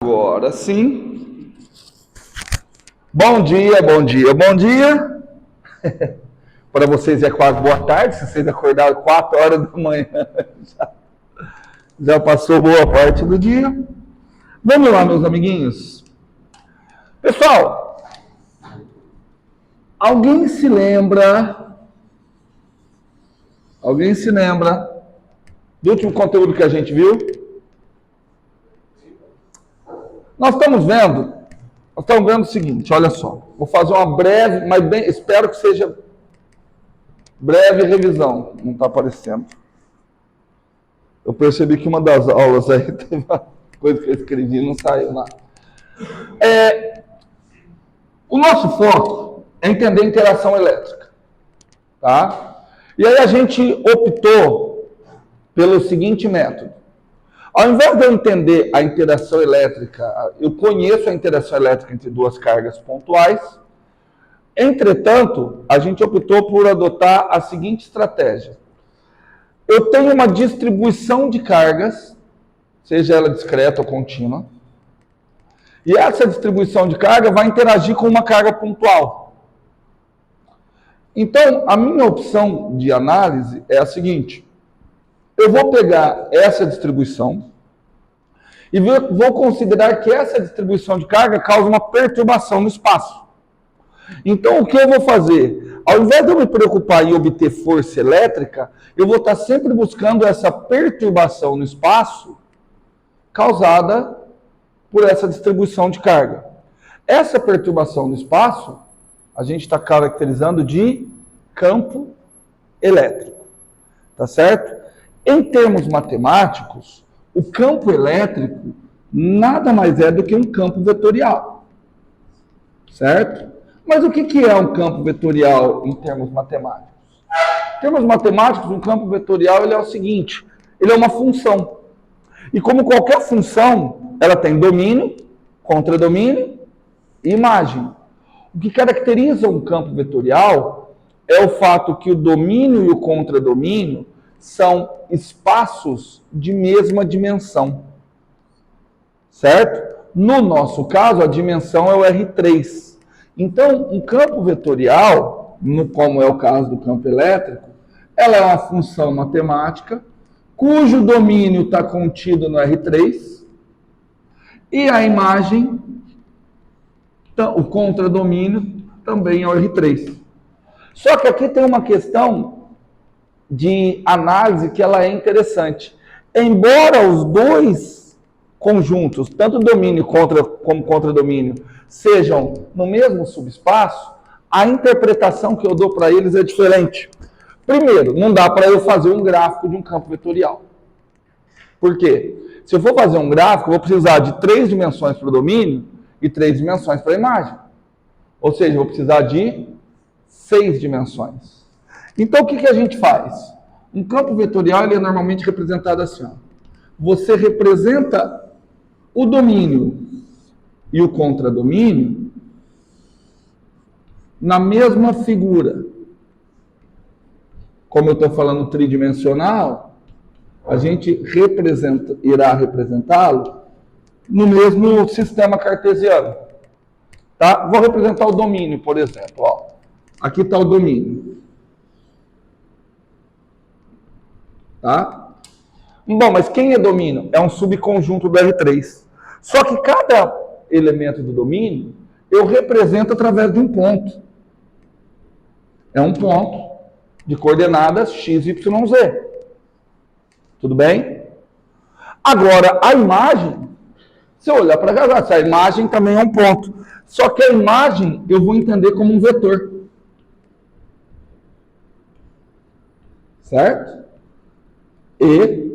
Agora sim. Bom dia, bom dia, bom dia. Para vocês é quase boa tarde, se vocês acordaram 4 horas da manhã, já passou boa parte do dia. Vamos lá, meus amiguinhos. Pessoal, alguém se lembra do último conteúdo que a gente viu? Nós estamos vendo o seguinte, olha só. Vou fazer uma breve, mas bem, espero que seja breve revisão. Não está aparecendo. Eu percebi que uma das aulas aí teve uma coisa que eu escrevi e não saiu lá. O nosso foco é entender a interação elétrica. Tá? E aí a gente optou pelo seguinte método. Ao invés de eu entender a interação elétrica, eu conheço a interação elétrica entre duas cargas pontuais. Entretanto, a gente optou por adotar a seguinte estratégia. Eu tenho uma distribuição de cargas, seja ela discreta ou contínua, e essa distribuição de carga vai interagir com uma carga pontual. Então, a minha opção de análise é a seguinte. Eu vou pegar essa distribuição e vou considerar que essa distribuição de carga causa uma perturbação no espaço. Então, o que eu vou fazer? Ao invés de eu me preocupar em obter força elétrica, eu vou estar sempre buscando essa perturbação no espaço causada por essa distribuição de carga. Essa perturbação no espaço, a gente está caracterizando de campo elétrico. Tá certo? Em termos matemáticos, o campo elétrico nada mais é do que um campo vetorial. Certo? Mas o que é um campo vetorial em termos matemáticos? Em termos matemáticos, um campo vetorial ele é o seguinte, ele é uma função. E como qualquer função, ela tem domínio, contradomínio e imagem. O que caracteriza um campo vetorial é o fato que o domínio e o contradomínio são espaços de mesma dimensão. Certo? No nosso caso, a dimensão é o R3. Então, um campo vetorial, como é o caso do campo elétrico, ela é uma função matemática cujo domínio está contido no R3 e a imagem, o contradomínio, também é o R3. Só que aqui tem uma questão de análise que ela é interessante. Embora os dois conjuntos, tanto domínio como contradomínio, sejam no mesmo subespaço, a interpretação que eu dou para eles é diferente. Primeiro, não dá para eu fazer um gráfico de um campo vetorial. Por quê? Se eu for fazer um gráfico, eu vou precisar de 3 dimensões para o domínio e 3 dimensões para a imagem. Ou seja, eu vou precisar de 6 dimensões. Então, o que a gente faz? Um campo vetorial ele é normalmente representado assim. Ó. Você representa o domínio e o contradomínio na mesma figura. Como eu estou falando tridimensional, a gente irá representá-lo no mesmo sistema cartesiano. Tá? Vou representar o domínio, por exemplo. Ó. Aqui está o domínio. Tá? Bom, mas quem é domínio? É um subconjunto do R3. Só que cada elemento do domínio eu represento através de um ponto. É um ponto de coordenadas x, y, z. Tudo bem? Agora, a imagem, se eu olhar para cá, essa imagem também é um ponto. Só que a imagem eu vou entender como um vetor. Certo? E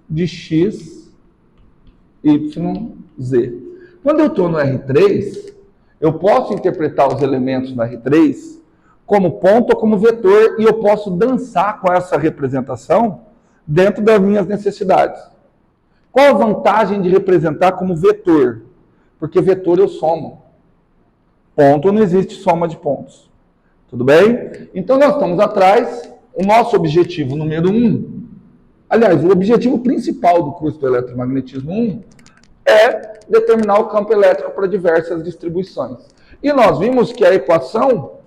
de x, y, z. Quando eu estou no R3, eu posso interpretar os elementos no R3 como ponto ou como vetor e eu posso dançar com essa representação dentro das minhas necessidades. Qual a vantagem de representar como vetor? Porque vetor eu somo. Ponto não existe soma de pontos. Tudo bem? Então nós estamos atrás, o nosso objetivo número 1, aliás, o objetivo principal do curso do eletromagnetismo 1 é determinar o campo elétrico para diversas distribuições. E nós vimos que a equação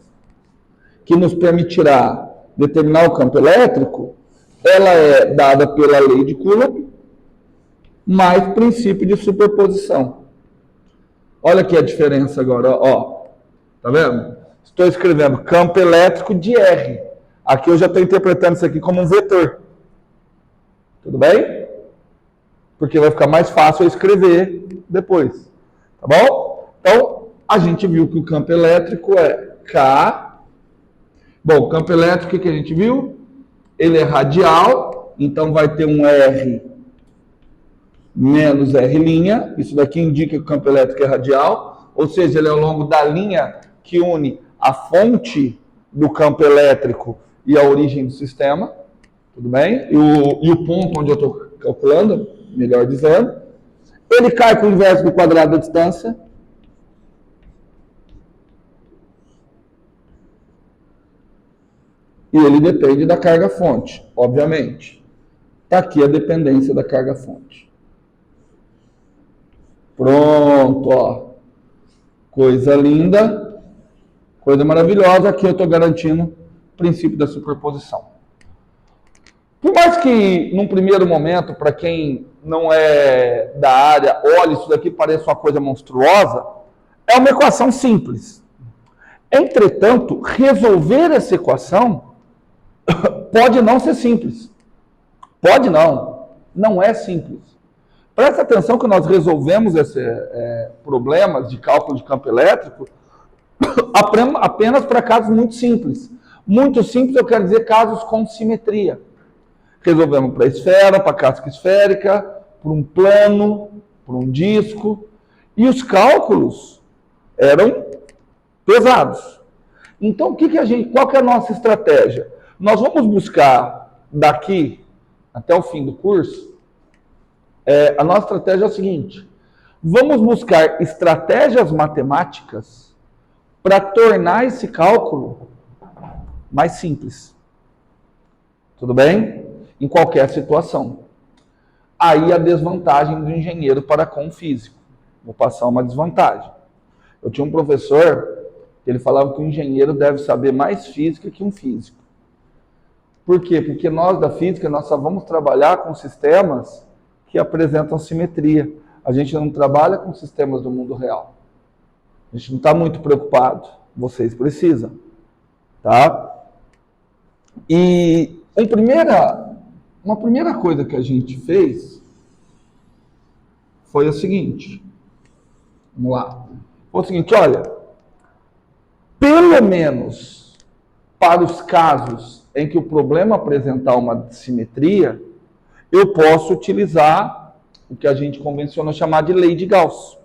que nos permitirá determinar o campo elétrico, ela é dada pela lei de Coulomb, mais princípio de superposição. Olha aqui a diferença agora, ó. Tá vendo? Estou escrevendo campo elétrico de R. Aqui eu já estou interpretando isso aqui como um vetor. Tudo bem? Porque vai ficar mais fácil eu escrever depois. Tá bom? Então, a gente viu que o campo elétrico é K. Bom, o campo elétrico, o que a gente viu? Ele é radial, então vai ter um R menos R'. Isso daqui indica que o campo elétrico é radial, ou seja, ele é ao longo da linha que une a fonte do campo elétrico e a origem do sistema. Tudo bem? E o ponto onde eu estou calculando, melhor dizendo, ele cai com o inverso do quadrado da distância. E ele depende da carga-fonte, obviamente. Está aqui a dependência da carga-fonte. Pronto, ó. Coisa linda, coisa maravilhosa. Aqui eu estou garantindo o princípio da superposição. Por mais que, num primeiro momento, para quem não é da área, olhe isso daqui pareça uma coisa monstruosa, é uma equação simples. Entretanto, resolver essa equação pode não ser simples. Pode não. Não é simples. Presta atenção que nós resolvemos esses problemas de cálculo de campo elétrico apenas para casos muito simples. Muito simples eu quero dizer casos com simetria. Resolvemos para esfera, para casca esférica, para um plano, para um disco. E os cálculos eram pesados. Então, qual que é a nossa estratégia? Nós vamos buscar daqui até o fim do curso, a nossa estratégia é a seguinte: vamos buscar estratégias matemáticas para tornar esse cálculo mais simples. Tudo bem? Em qualquer situação. Aí a desvantagem do engenheiro para com o físico. Vou passar uma desvantagem. Eu tinha um professor que ele falava que o engenheiro deve saber mais física que um físico. Por quê? Porque nós da física, nós só vamos trabalhar com sistemas que apresentam simetria. A gente não trabalha com sistemas do mundo real. A gente não está muito preocupado. Vocês precisam. Tá? E uma primeira coisa que a gente fez foi o seguinte. Vamos lá. Foi o seguinte, olha. Pelo menos para os casos em que o problema apresentar uma simetria, eu posso utilizar o que a gente convencionou chamar de lei de Gauss.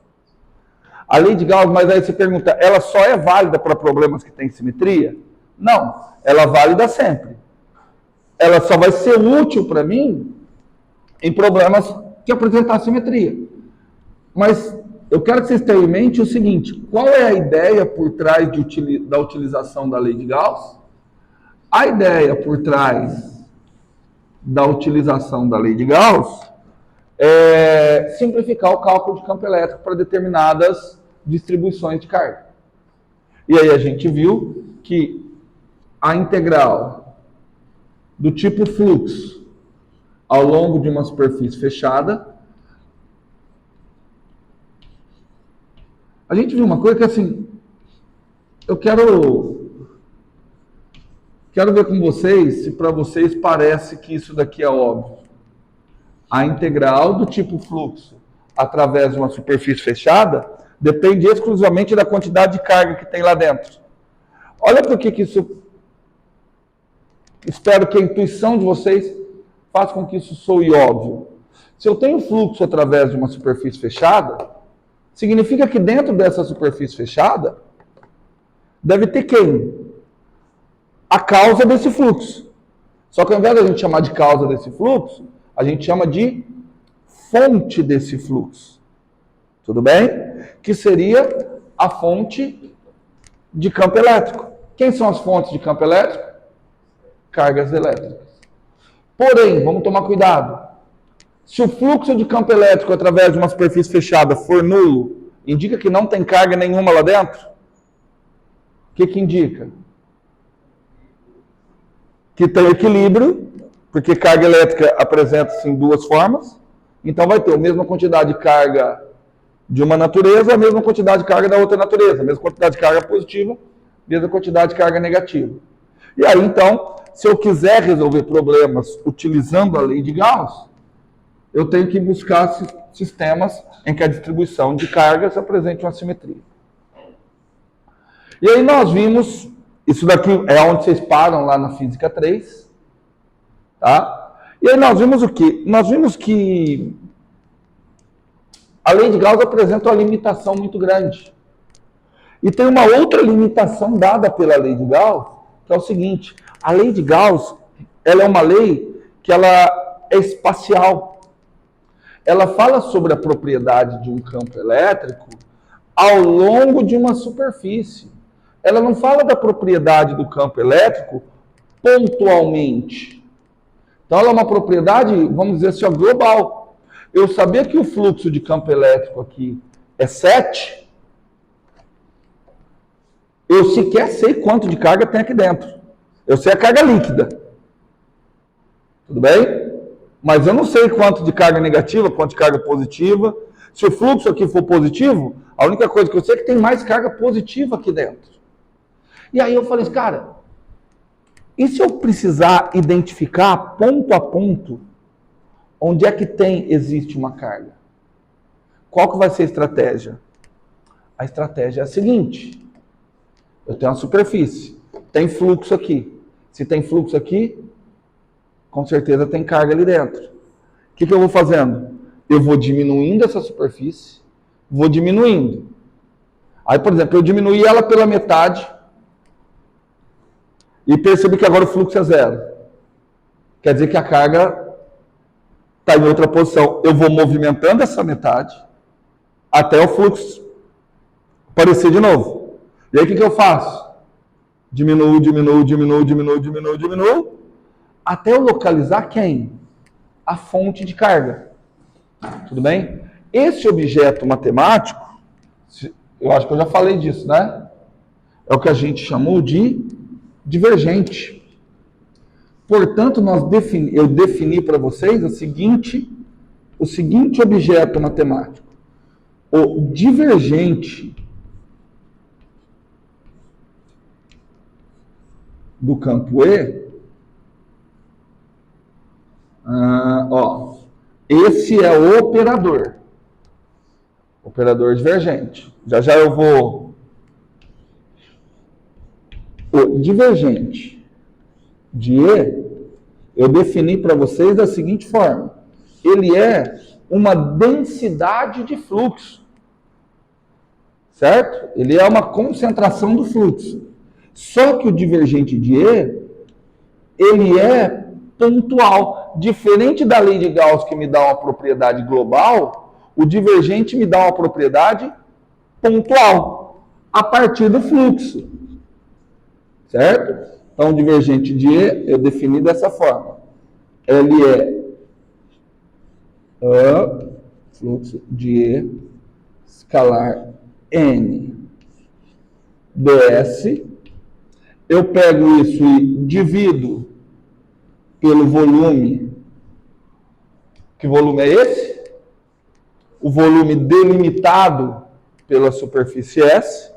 A lei de Gauss, mas aí você pergunta, ela só é válida para problemas que têm simetria? Não, ela é válida sempre. Ela só vai ser útil para mim em problemas que apresentar simetria. Mas eu quero que vocês tenham em mente o seguinte, qual é a ideia por trás da utilização da lei de Gauss? A ideia por trás da utilização da lei de Gauss é simplificar o cálculo de campo elétrico para determinadas distribuições de carga. E aí a gente viu que a integral do tipo fluxo ao longo de uma superfície fechada, a gente viu uma coisa que assim, eu quero ver com vocês se para vocês parece que isso daqui é óbvio. A integral do tipo fluxo através de uma superfície fechada depende exclusivamente da quantidade de carga que tem lá dentro. Olha por que isso... Espero que a intuição de vocês faça com que isso soe óbvio. Se eu tenho fluxo através de uma superfície fechada, significa que dentro dessa superfície fechada deve ter quem? A causa desse fluxo. Só que ao invés de a gente chamar de causa desse fluxo, a gente chama de fonte desse fluxo. Tudo bem? Que seria a fonte de campo elétrico. Quem são as fontes de campo elétrico? Cargas elétricas. Porém, vamos tomar cuidado. Se o fluxo de campo elétrico através de uma superfície fechada for nulo, indica que não tem carga nenhuma lá dentro? O que indica? Que tem equilíbrio, porque carga elétrica apresenta-se em duas formas, então vai ter a mesma quantidade de carga de uma natureza, a mesma quantidade de carga da outra natureza, a mesma quantidade de carga positiva, a mesma quantidade de carga negativa. E aí, então, se eu quiser resolver problemas utilizando a lei de Gauss, eu tenho que buscar sistemas em que a distribuição de cargas apresente uma simetria. E aí nós vimos, isso daqui é onde vocês param lá na Física 3, tá? E aí nós vimos o quê? Nós vimos que a lei de Gauss apresenta uma limitação muito grande. E tem uma outra limitação dada pela lei de Gauss, que é o seguinte: a lei de Gauss, ela é uma lei que ela é espacial. Ela fala sobre a propriedade de um campo elétrico ao longo de uma superfície. Ela não fala da propriedade do campo elétrico pontualmente. Então, ela é uma propriedade, vamos dizer assim, global. Eu sabia que o fluxo de campo elétrico aqui é 7, eu sequer sei quanto de carga tem aqui dentro. Eu sei a carga líquida. Tudo bem? Mas eu não sei quanto de carga negativa, quanto de carga positiva. Se o fluxo aqui for positivo, a única coisa que eu sei é que tem mais carga positiva aqui dentro. E aí eu falei, cara, e se eu precisar identificar ponto a ponto onde é que existe uma carga? Qual que vai ser a estratégia? A estratégia é a seguinte: eu tenho uma superfície, tem fluxo aqui. Se tem fluxo aqui, com certeza tem carga ali dentro. O que eu vou fazendo? Eu vou diminuindo essa superfície, vou diminuindo. Aí, por exemplo, eu diminuí ela pela metade e percebi que agora o fluxo é 0. Quer dizer que a carga está em outra posição. Eu vou movimentando essa metade até o fluxo aparecer de novo. E aí o que eu faço? Diminuo, até eu localizar quem? A fonte de carga. Tudo bem? Esse objeto matemático, eu acho que eu já falei disso, né? É o que a gente chamou de divergente. Portanto, eu defini para vocês o seguinte objeto matemático. O divergente do campo E, esse é o operador. Operador divergente. Já eu vou... O divergente de E, eu defini para vocês da seguinte forma. Ele é uma densidade de fluxo. Certo? Ele é uma concentração do fluxo. Só que o divergente de E, ele é pontual. Diferente da lei de Gauss, que me dá uma propriedade global, o divergente me dá uma propriedade pontual, a partir do fluxo. Certo? Então, o divergente de E eu defini dessa forma. Ele é o fluxo de E escalar N ds. Eu pego isso e divido pelo volume. Que volume é esse? O volume delimitado pela superfície S.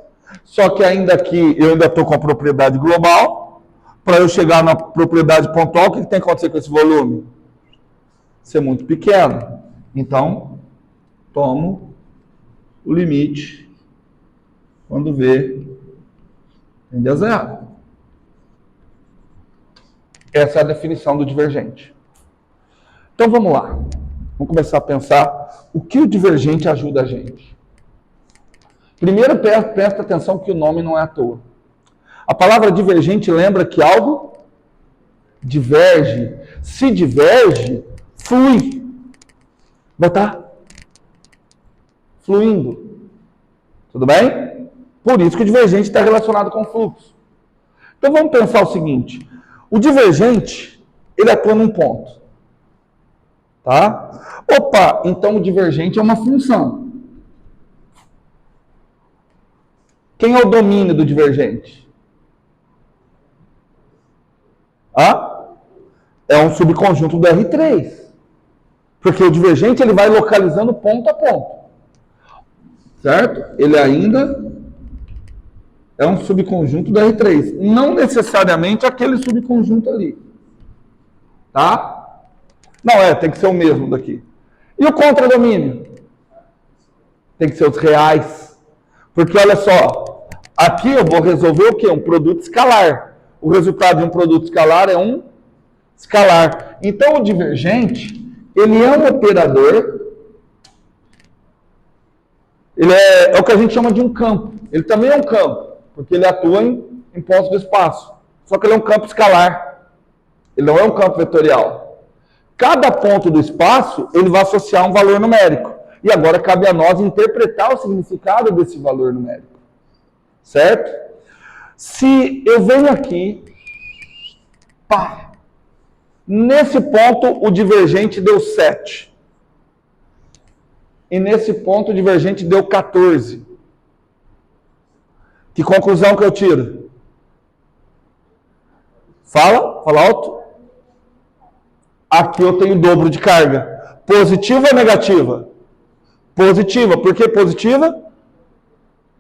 Só que ainda aqui eu ainda estou com a propriedade global. Para eu chegar na propriedade pontual, o que tem que acontecer com esse volume? Ser muito pequeno. Então, tomo o limite quando V tende a 0. Essa é a definição do divergente. Então vamos lá. Vamos começar a pensar o que o divergente ajuda a gente. Primeiro, presta atenção que o nome não é à toa. A palavra divergente lembra que algo diverge. Se diverge, flui. Vai estar fluindo. Tudo bem? Por isso que o divergente está relacionado com o fluxo. Então vamos pensar o seguinte. O divergente, ele atua num ponto. Tá? Opa, então o divergente é uma função. Quem é o domínio do divergente? É um subconjunto do R3. Porque o divergente ele vai localizando ponto a ponto. Certo? Ele ainda é um subconjunto do R3. Não necessariamente aquele subconjunto ali. Tá? Não, tem que ser o mesmo daqui. E o contradomínio? Tem que ser os reais. Porque olha só, aqui eu vou resolver o quê? Um produto escalar. O resultado de um produto escalar é um escalar. Então o divergente, ele é um operador, ele é o que a gente chama de um campo. Ele também é um campo, porque ele atua em pontos do espaço. Só que ele é um campo escalar. Ele não é um campo vetorial. Cada ponto do espaço, ele vai associar um valor numérico. E agora cabe a nós interpretar o significado desse valor numérico. Certo? Se eu venho aqui, pá, nesse ponto o divergente deu 7. E nesse ponto o divergente deu 14. Que conclusão que eu tiro? Fala alto. Aqui eu tenho o dobro de carga. Positiva ou negativa? Positiva. Por que positiva?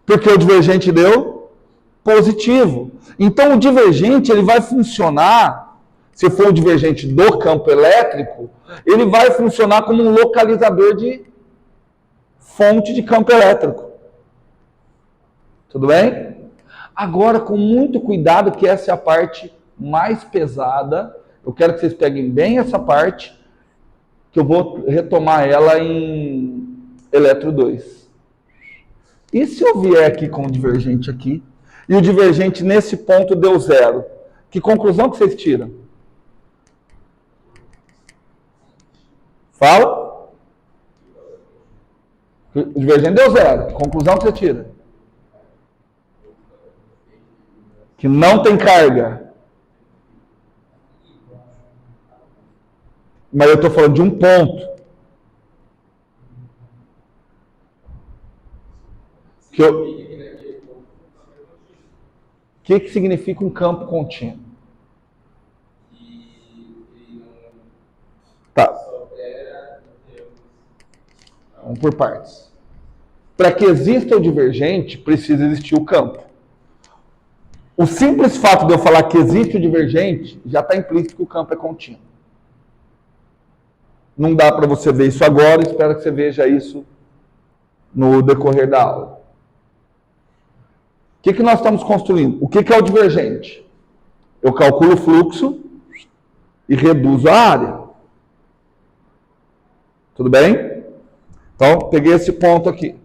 Porque o divergente deu positivo. Então o divergente ele vai funcionar, se for o divergente do campo elétrico, ele vai funcionar como um localizador de fonte de campo elétrico. Tudo bem? Agora, com muito cuidado, que essa é a parte mais pesada. Eu quero que vocês peguem bem essa parte, que eu vou retomar ela em eletro 2. E se eu vier aqui com o divergente aqui, e o divergente nesse ponto deu 0, que conclusão que vocês tiram? Fala. O divergente deu 0. Conclusão que você tira? Que não tem carga. Mas eu estou falando de um ponto. O que significa um campo contínuo? Tá. Vamos por partes. Para que exista o divergente, precisa existir o campo. O simples fato de eu falar que existe o divergente, já está implícito que o campo é contínuo. Não dá para você ver isso agora, espero que você veja isso no decorrer da aula. O que nós estamos construindo? O que é o divergente? Eu calculo o fluxo e reduzo a área. Tudo bem? Então, peguei esse ponto aqui.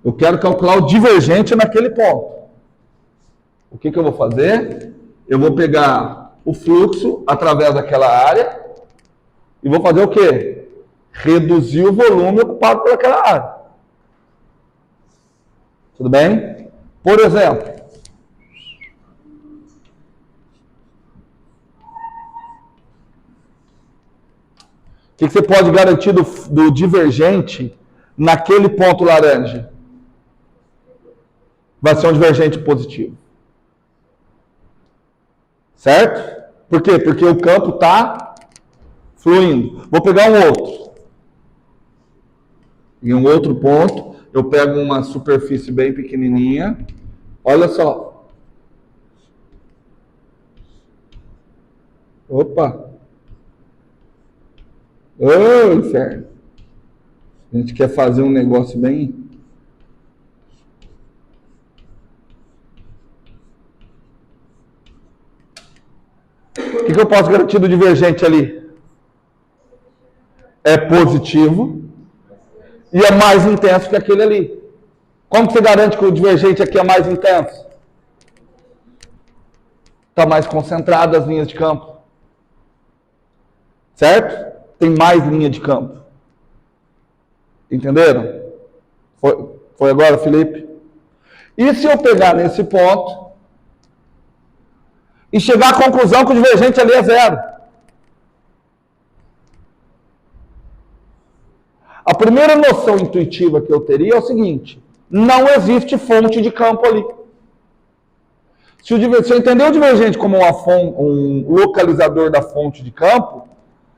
Eu quero calcular o divergente naquele ponto. O que eu vou fazer? Eu vou pegar o fluxo através daquela área e vou fazer o quê? Reduzir o volume ocupado por aquela área. Tudo bem? Por exemplo, o que você pode garantir do divergente naquele ponto laranja? Vai ser um divergente positivo. Certo? Por quê? Porque o campo está fluindo. Vou pegar um outro. Em um outro ponto, eu pego uma superfície bem pequenininha. Olha só. Opa! Ô, inferno! A gente quer fazer um negócio bem... O que eu posso garantir do divergente ali? É positivo e é mais intenso que aquele ali. Como que você garante que o divergente aqui é mais intenso? Está mais concentrado as linhas de campo. Certo? Tem mais linha de campo. Entenderam? Foi agora, Felipe? E se eu pegar nesse ponto e chegar à conclusão que o divergente ali é 0? A primeira noção intuitiva que eu teria é o seguinte: não existe fonte de campo ali. Se eu entender o divergente como um localizador da fonte de campo,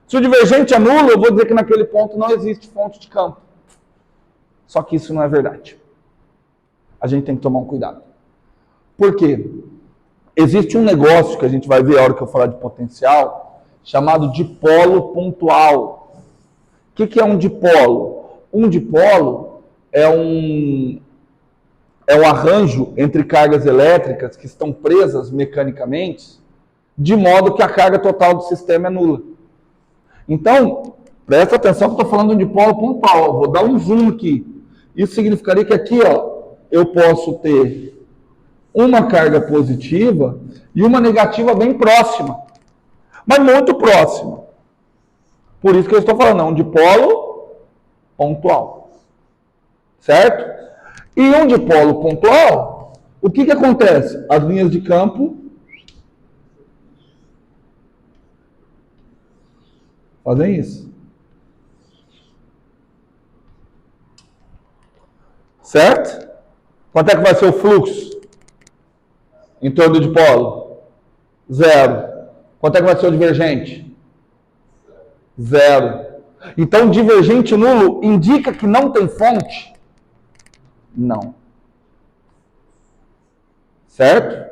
se o divergente é nulo, eu vou dizer que naquele ponto não existe fonte de campo. Só que isso não é verdade. A gente tem que tomar um cuidado. Por quê? Existe um negócio que a gente vai ver a hora que eu falar de potencial, chamado dipolo pontual. O que é um dipolo? Um dipolo é um arranjo entre cargas elétricas que estão presas mecanicamente, de modo que a carga total do sistema é nula. Então, presta atenção que eu estou falando de um dipolo pontual. Eu vou dar um zoom aqui. Isso significaria que aqui, ó, eu posso ter uma carga positiva e uma negativa bem próxima, mas muito próxima. Por isso que eu estou falando, é um dipolo pontual. Certo? E um dipolo pontual, o que acontece? As linhas de campo fazem isso. Certo? Quanto é que vai ser o fluxo em torno do dipolo? 0. Quanto é que vai ser o divergente? 0. Então, divergente nulo indica que não tem fonte? Não. Certo?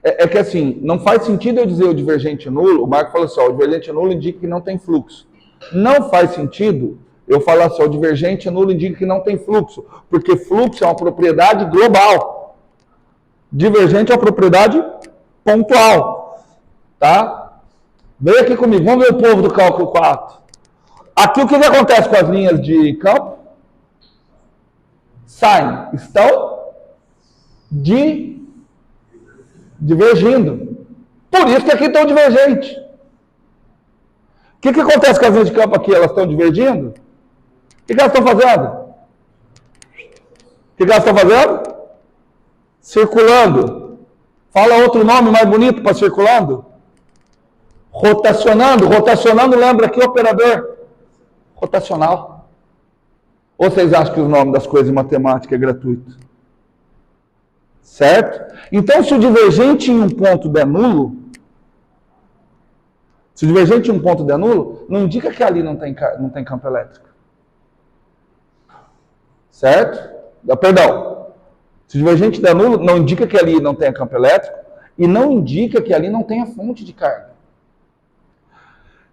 É que assim, não faz sentido eu dizer o divergente nulo. O Marco falou assim, ó, o divergente nulo indica que não tem fluxo. Não faz sentido eu falar assim, ó, o divergente nulo indica que não tem fluxo, porque fluxo é uma propriedade global. Divergente é uma propriedade pontual. Tá? Vem aqui comigo, vamos ver o povo do cálculo 4. Aqui o que acontece com as linhas de campo? Saem, estão divergindo. Por isso que aqui estão divergentes. O que acontece com as linhas de campo aqui? Elas estão divergindo? O que elas estão fazendo? O que elas estão fazendo? Circulando. Fala outro nome mais bonito para circulando. Rotacionando. Rotacionando, lembra aqui, operador rotacional. Ou vocês acham que o nome das coisas em matemática é gratuito? Certo? Então, se o divergente em um ponto der nulo, não indica que ali não tem campo elétrico. Certo? Perdão. Se o divergente der nulo, não indica que ali não tenha campo elétrico e não indica que ali não tenha fonte de carga.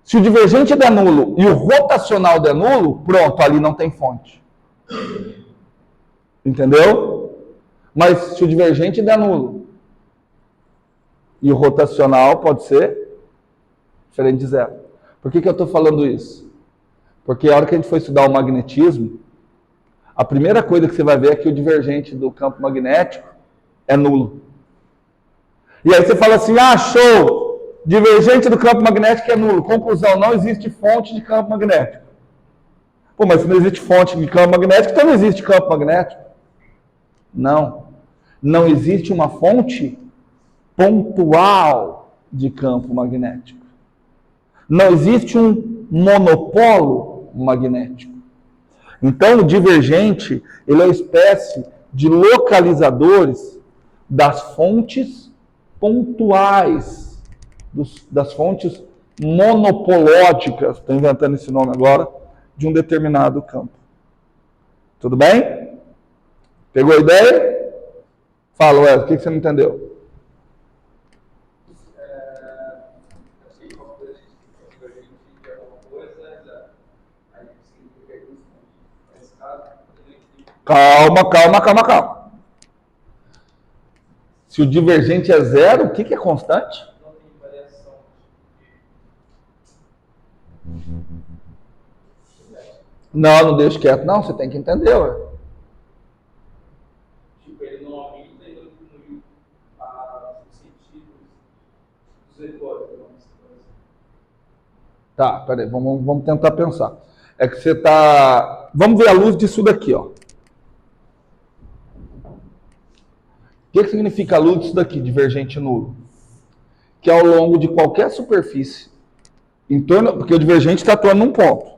Se o divergente der nulo e o rotacional der nulo, pronto, ali não tem fonte. Entendeu? Mas se o divergente der nulo e o rotacional pode ser diferente de zero. Por que eu estou falando isso? Porque a hora que a gente for estudar o magnetismo, a primeira coisa que você vai ver é que o divergente do campo magnético é nulo. E aí você fala assim, ah, show! Divergente do campo magnético é nulo. Conclusão, não existe fonte de campo magnético. Pô, mas se não existe fonte de campo magnético, então não existe campo magnético. Não. Não existe uma fonte pontual de campo magnético. Não existe um monopolo magnético. Então, o divergente, ele é uma espécie de localizadores das fontes pontuais, das fontes monopológicas, estou inventando esse nome agora, de um determinado campo. Tudo bem? Pegou a ideia? Fala, Wesley, o que você não entendeu? Calma. Se o divergente é zero, o que é constante? Não tem variação. Não deixa quieto. Não, você tem que entender, ué. Tipo, ele não aumenta e não diminui os sentidos dos vetores. Tá, peraí, vamos tentar pensar. É que você tá... Vamos ver a luz disso daqui, ó. O que significa a luz disso daqui, divergente nulo? Que ao longo de qualquer superfície, porque o divergente está atuando num ponto.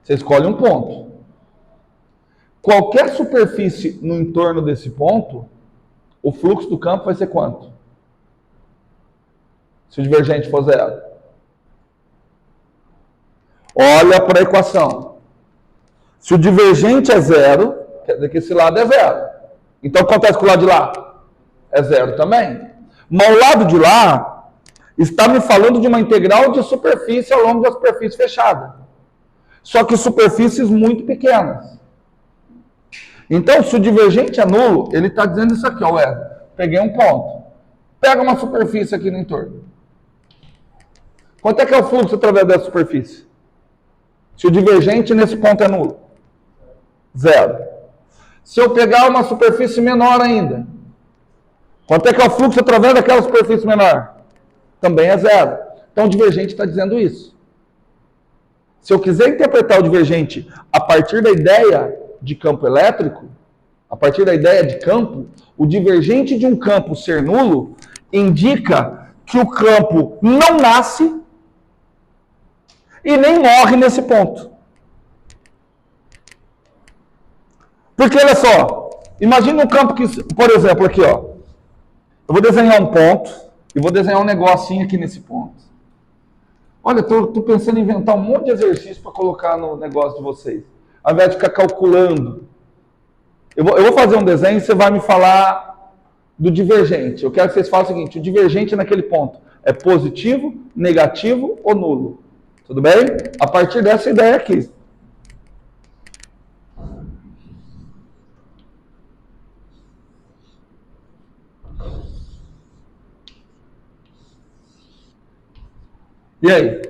Você escolhe um ponto. Qualquer superfície no entorno desse ponto, o fluxo do campo vai ser quanto? Se o divergente for zero. Olha para a equação. Se o divergente é zero, quer dizer que esse lado é zero. Então, o que acontece com o lado de lá? É zero também. Mas o lado de lá está me falando de uma integral de superfície ao longo da superfície fechada. Só que superfícies muito pequenas. Então, se o divergente é nulo, ele está dizendo isso aqui, ó, peguei um ponto. Pega uma superfície aqui no entorno. Quanto é que é o fluxo através dessa superfície? Se o divergente nesse ponto é nulo? Zero. Se eu pegar uma superfície menor ainda, quanto é que é o fluxo através daquela superfície menor? Também é zero. Então o divergente está dizendo isso. Se eu quiser interpretar o divergente a partir da ideia de campo elétrico, a partir da ideia de campo, o divergente de um campo ser nulo indica que o campo não nasce e nem morre nesse ponto. Porque, olha só, imagina um campo que, por exemplo, aqui, ó. Eu vou desenhar um ponto e vou desenhar um negocinho aqui nesse ponto. Olha, estou pensando em inventar um monte de exercício para colocar no negócio de vocês. Ao invés de ficar calculando. Eu vou fazer um desenho e você vai me falar do divergente. Eu quero que vocês falem o seguinte, o divergente naquele ponto é positivo, negativo ou nulo? Tudo bem? A partir dessa ideia aqui. E aí?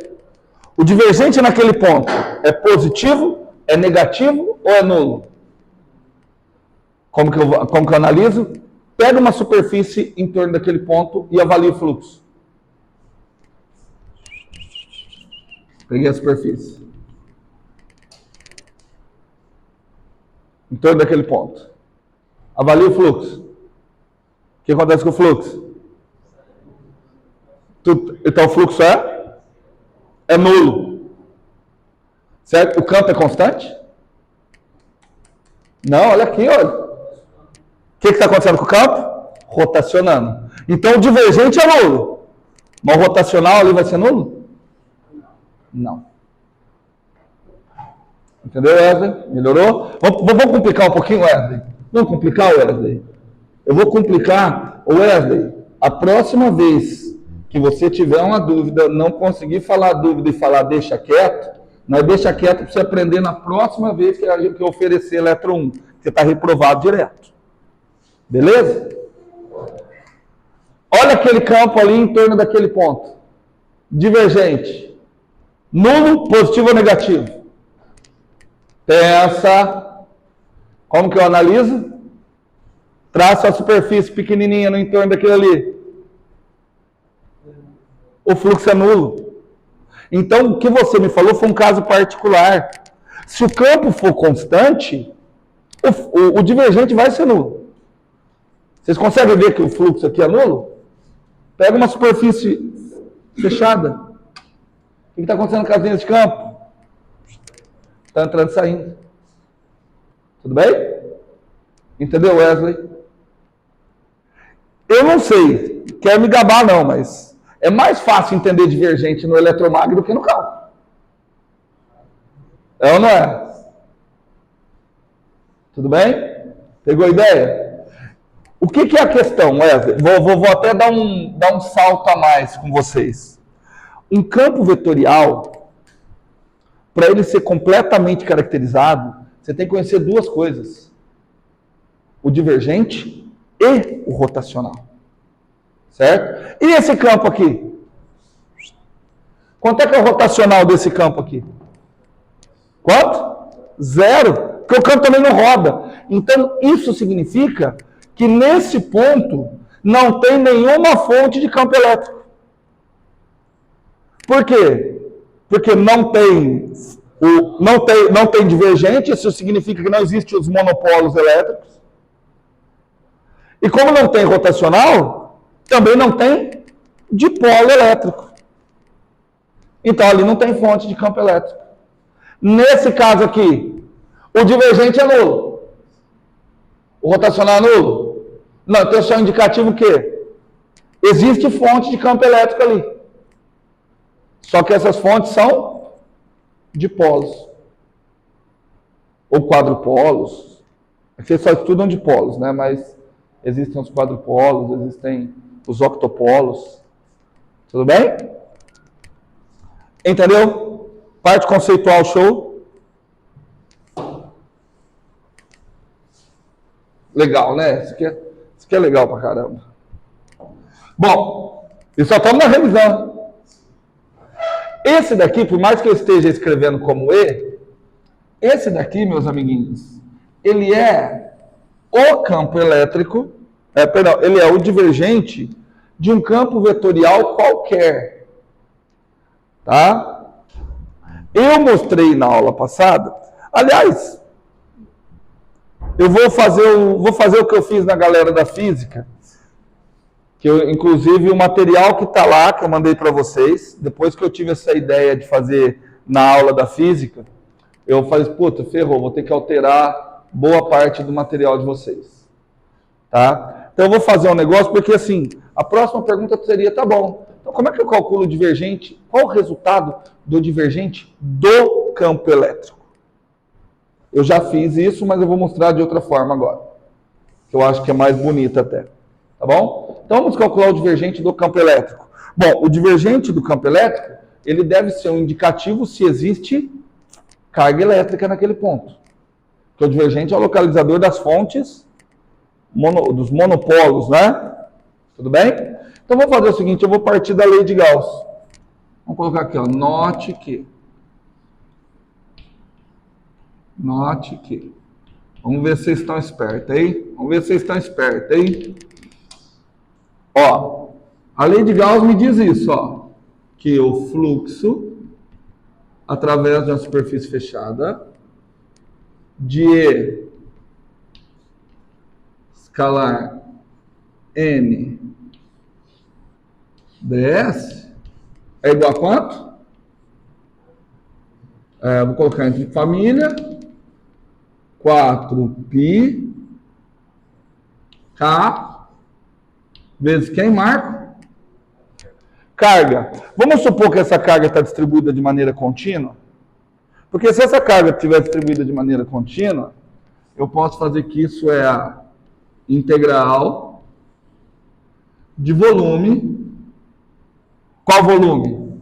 O divergente naquele ponto é positivo, é negativo ou é nulo? Como que eu analiso? Pega uma superfície em torno daquele ponto e avalia o fluxo. Peguei a superfície. Em torno daquele ponto. Avalia o fluxo. O que acontece com o fluxo? Então o fluxo é nulo. Certo? O campo é constante? Não, olha aqui, olha. O que está acontecendo com o campo? Rotacionando. Então o divergente é nulo. Mas o rotacional ali vai ser nulo? Não. Entendeu, Wesley? Melhorou? Vamos complicar um pouquinho, Wesley? Vamos complicar, Wesley? Eu vou complicar, Wesley, a próxima vez que você tiver uma dúvida, não conseguir falar a dúvida e falar deixa quieto, nós deixa quieto para você aprender na próxima vez que eu oferecer letra 1. Você está reprovado direto. Beleza? Olha aquele campo ali em torno daquele ponto. Divergente. Nulo, positivo ou negativo? Pensa. Como que eu analiso? Traço a superfície pequenininha no entorno daquilo ali. O fluxo é nulo. Então, o que você me falou foi um caso particular. Se o campo for constante, o divergente vai ser nulo. Vocês conseguem ver que o fluxo aqui é nulo? Pega uma superfície fechada. O que está acontecendo com as linhas de campo? Está entrando e saindo. Tudo bem? Entendeu, Wesley? Eu não sei, quero me gabar não, mas é mais fácil entender divergente no eletromag do que no campo. É ou não é? Tudo bem? Pegou a ideia? O que é a questão, Wesley? Vou até dar um salto a mais com vocês. Um campo vetorial, para ele ser completamente caracterizado, você tem que conhecer duas coisas. O divergente e o rotacional. Certo? E esse campo aqui? Quanto é que é o rotacional desse campo aqui? Quanto? Zero. Porque o campo também não roda. Então, isso significa que nesse ponto não tem nenhuma fonte de campo elétrico. Por quê? Porque não tem divergente, isso significa que não existem os monopolos elétricos. E como não tem rotacional, também não tem dipolo elétrico. Então ali não tem fonte de campo elétrico. Nesse caso aqui, o divergente é nulo. O rotacional é nulo? Não, então isso é um indicativo o quê? Existe fonte de campo elétrico ali. Só que essas fontes são dipolos. Ou quadrupolos. Vocês só estudam dipolos, né? Mas existem os quadrupolos, existem os octopolos. Tudo bem? Entendeu? Parte conceitual show. Legal, né? Isso aqui é legal pra caramba. Bom, e só estamos na revisão. Esse daqui, por mais que eu esteja escrevendo como E, esse daqui, meus amiguinhos, ele é o campo elétrico, ele é o divergente de um campo vetorial qualquer. Tá? Eu mostrei na aula passada, aliás, eu vou fazer o que eu fiz na galera da física, que eu, inclusive o material que está lá, que eu mandei para vocês, depois que eu tive essa ideia de fazer na aula da física, eu falei, puta, ferrou, vou ter que alterar boa parte do material de vocês. Tá? Então eu vou fazer um negócio, porque assim, a próxima pergunta seria, tá bom, então como é que eu calculo o divergente? Qual o resultado do divergente do campo elétrico? Eu já fiz isso, mas eu vou mostrar de outra forma agora, que eu acho que é mais bonita até. Tá bom? Então vamos calcular o divergente do campo elétrico. Bom, o divergente do campo elétrico, ele deve ser um indicativo se existe carga elétrica naquele ponto. Porque o divergente é o localizador das fontes, dos monopolos, né? Tudo bem? Então vamos fazer o seguinte, eu vou partir da lei de Gauss. Vamos colocar aqui, ó, note que. Vamos ver se vocês estão espertos, hein? Ó, a lei de Gauss me diz isso, ó, que o fluxo através de uma superfície fechada de E escalar N ds é igual a quanto? Vou colocar entre família 4π K vezes quem, Marco? Carga. Vamos supor que essa carga está distribuída de maneira contínua? Porque se essa carga estiver distribuída de maneira contínua, eu posso fazer que isso é a integral de volume. Qual volume?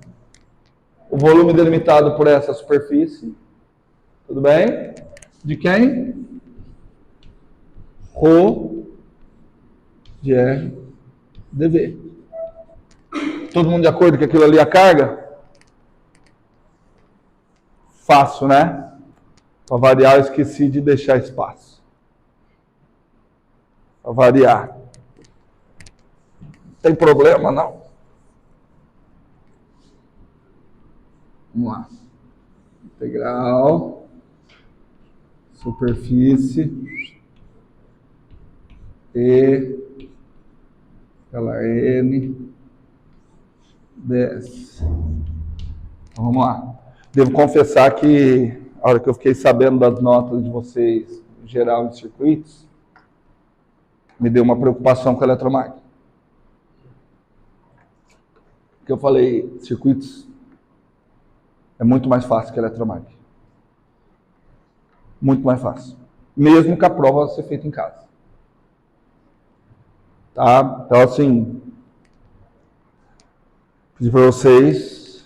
O volume delimitado por essa superfície. Tudo bem? De quem? Rho de R dV. Todo mundo de acordo que aquilo ali é a carga? Fácil, né? Para variar, eu esqueci de deixar espaço. Para variar. Não tem problema, não? Vamos lá. Integral. Superfície. E. Escalar N. ds. Então, vamos lá. Devo confessar que a hora que eu fiquei sabendo das notas de vocês, em geral, em circuitos, me deu uma preocupação com a eletromagnética. Porque eu falei, circuitos é muito mais fácil que a eletromagnética. Muito mais fácil. Mesmo que a prova seja feita em casa. Tá? Então, assim, pedir para vocês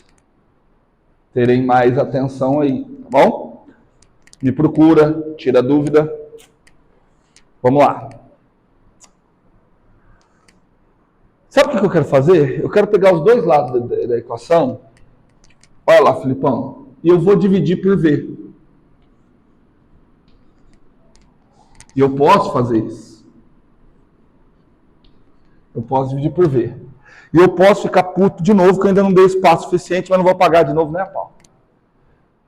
terem mais atenção aí, tá bom? Me procura, tira dúvida. Vamos lá. Sabe o que eu quero fazer? Eu quero pegar os dois lados da equação. Olha lá, Filipão. E eu vou dividir por V. E eu posso fazer isso. Eu posso dividir por V. E eu posso ficar puto de novo, que eu ainda não dei espaço suficiente, mas não vou pagar de novo nem a pau.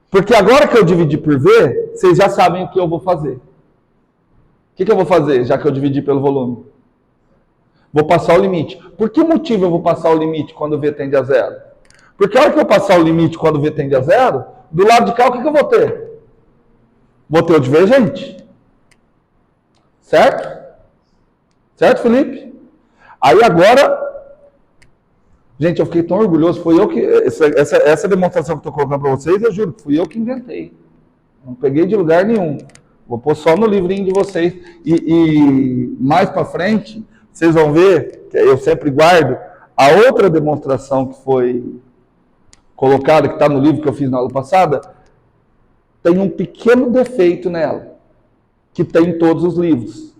Porque agora que eu dividi por V, vocês já sabem o que eu vou fazer. O que eu vou fazer, já que eu dividi pelo volume? Vou passar o limite. Por que motivo eu vou passar o limite quando V tende a zero? Porque a hora que eu passar o limite quando V tende a zero, Do lado de cá, o que eu vou ter? Vou ter o divergente. Certo? Certo, Felipe? Aí agora... Gente, eu fiquei tão orgulhoso. Foi eu que... Essa demonstração que eu estou colocando para vocês, eu juro, fui eu que inventei. Não peguei de lugar nenhum. Vou pôr só no livrinho de vocês. E mais para frente, vocês vão ver, que eu sempre guardo, a outra demonstração que foi colocada, que está no livro que eu fiz na aula passada, tem um pequeno defeito nela, que tem em todos os livros.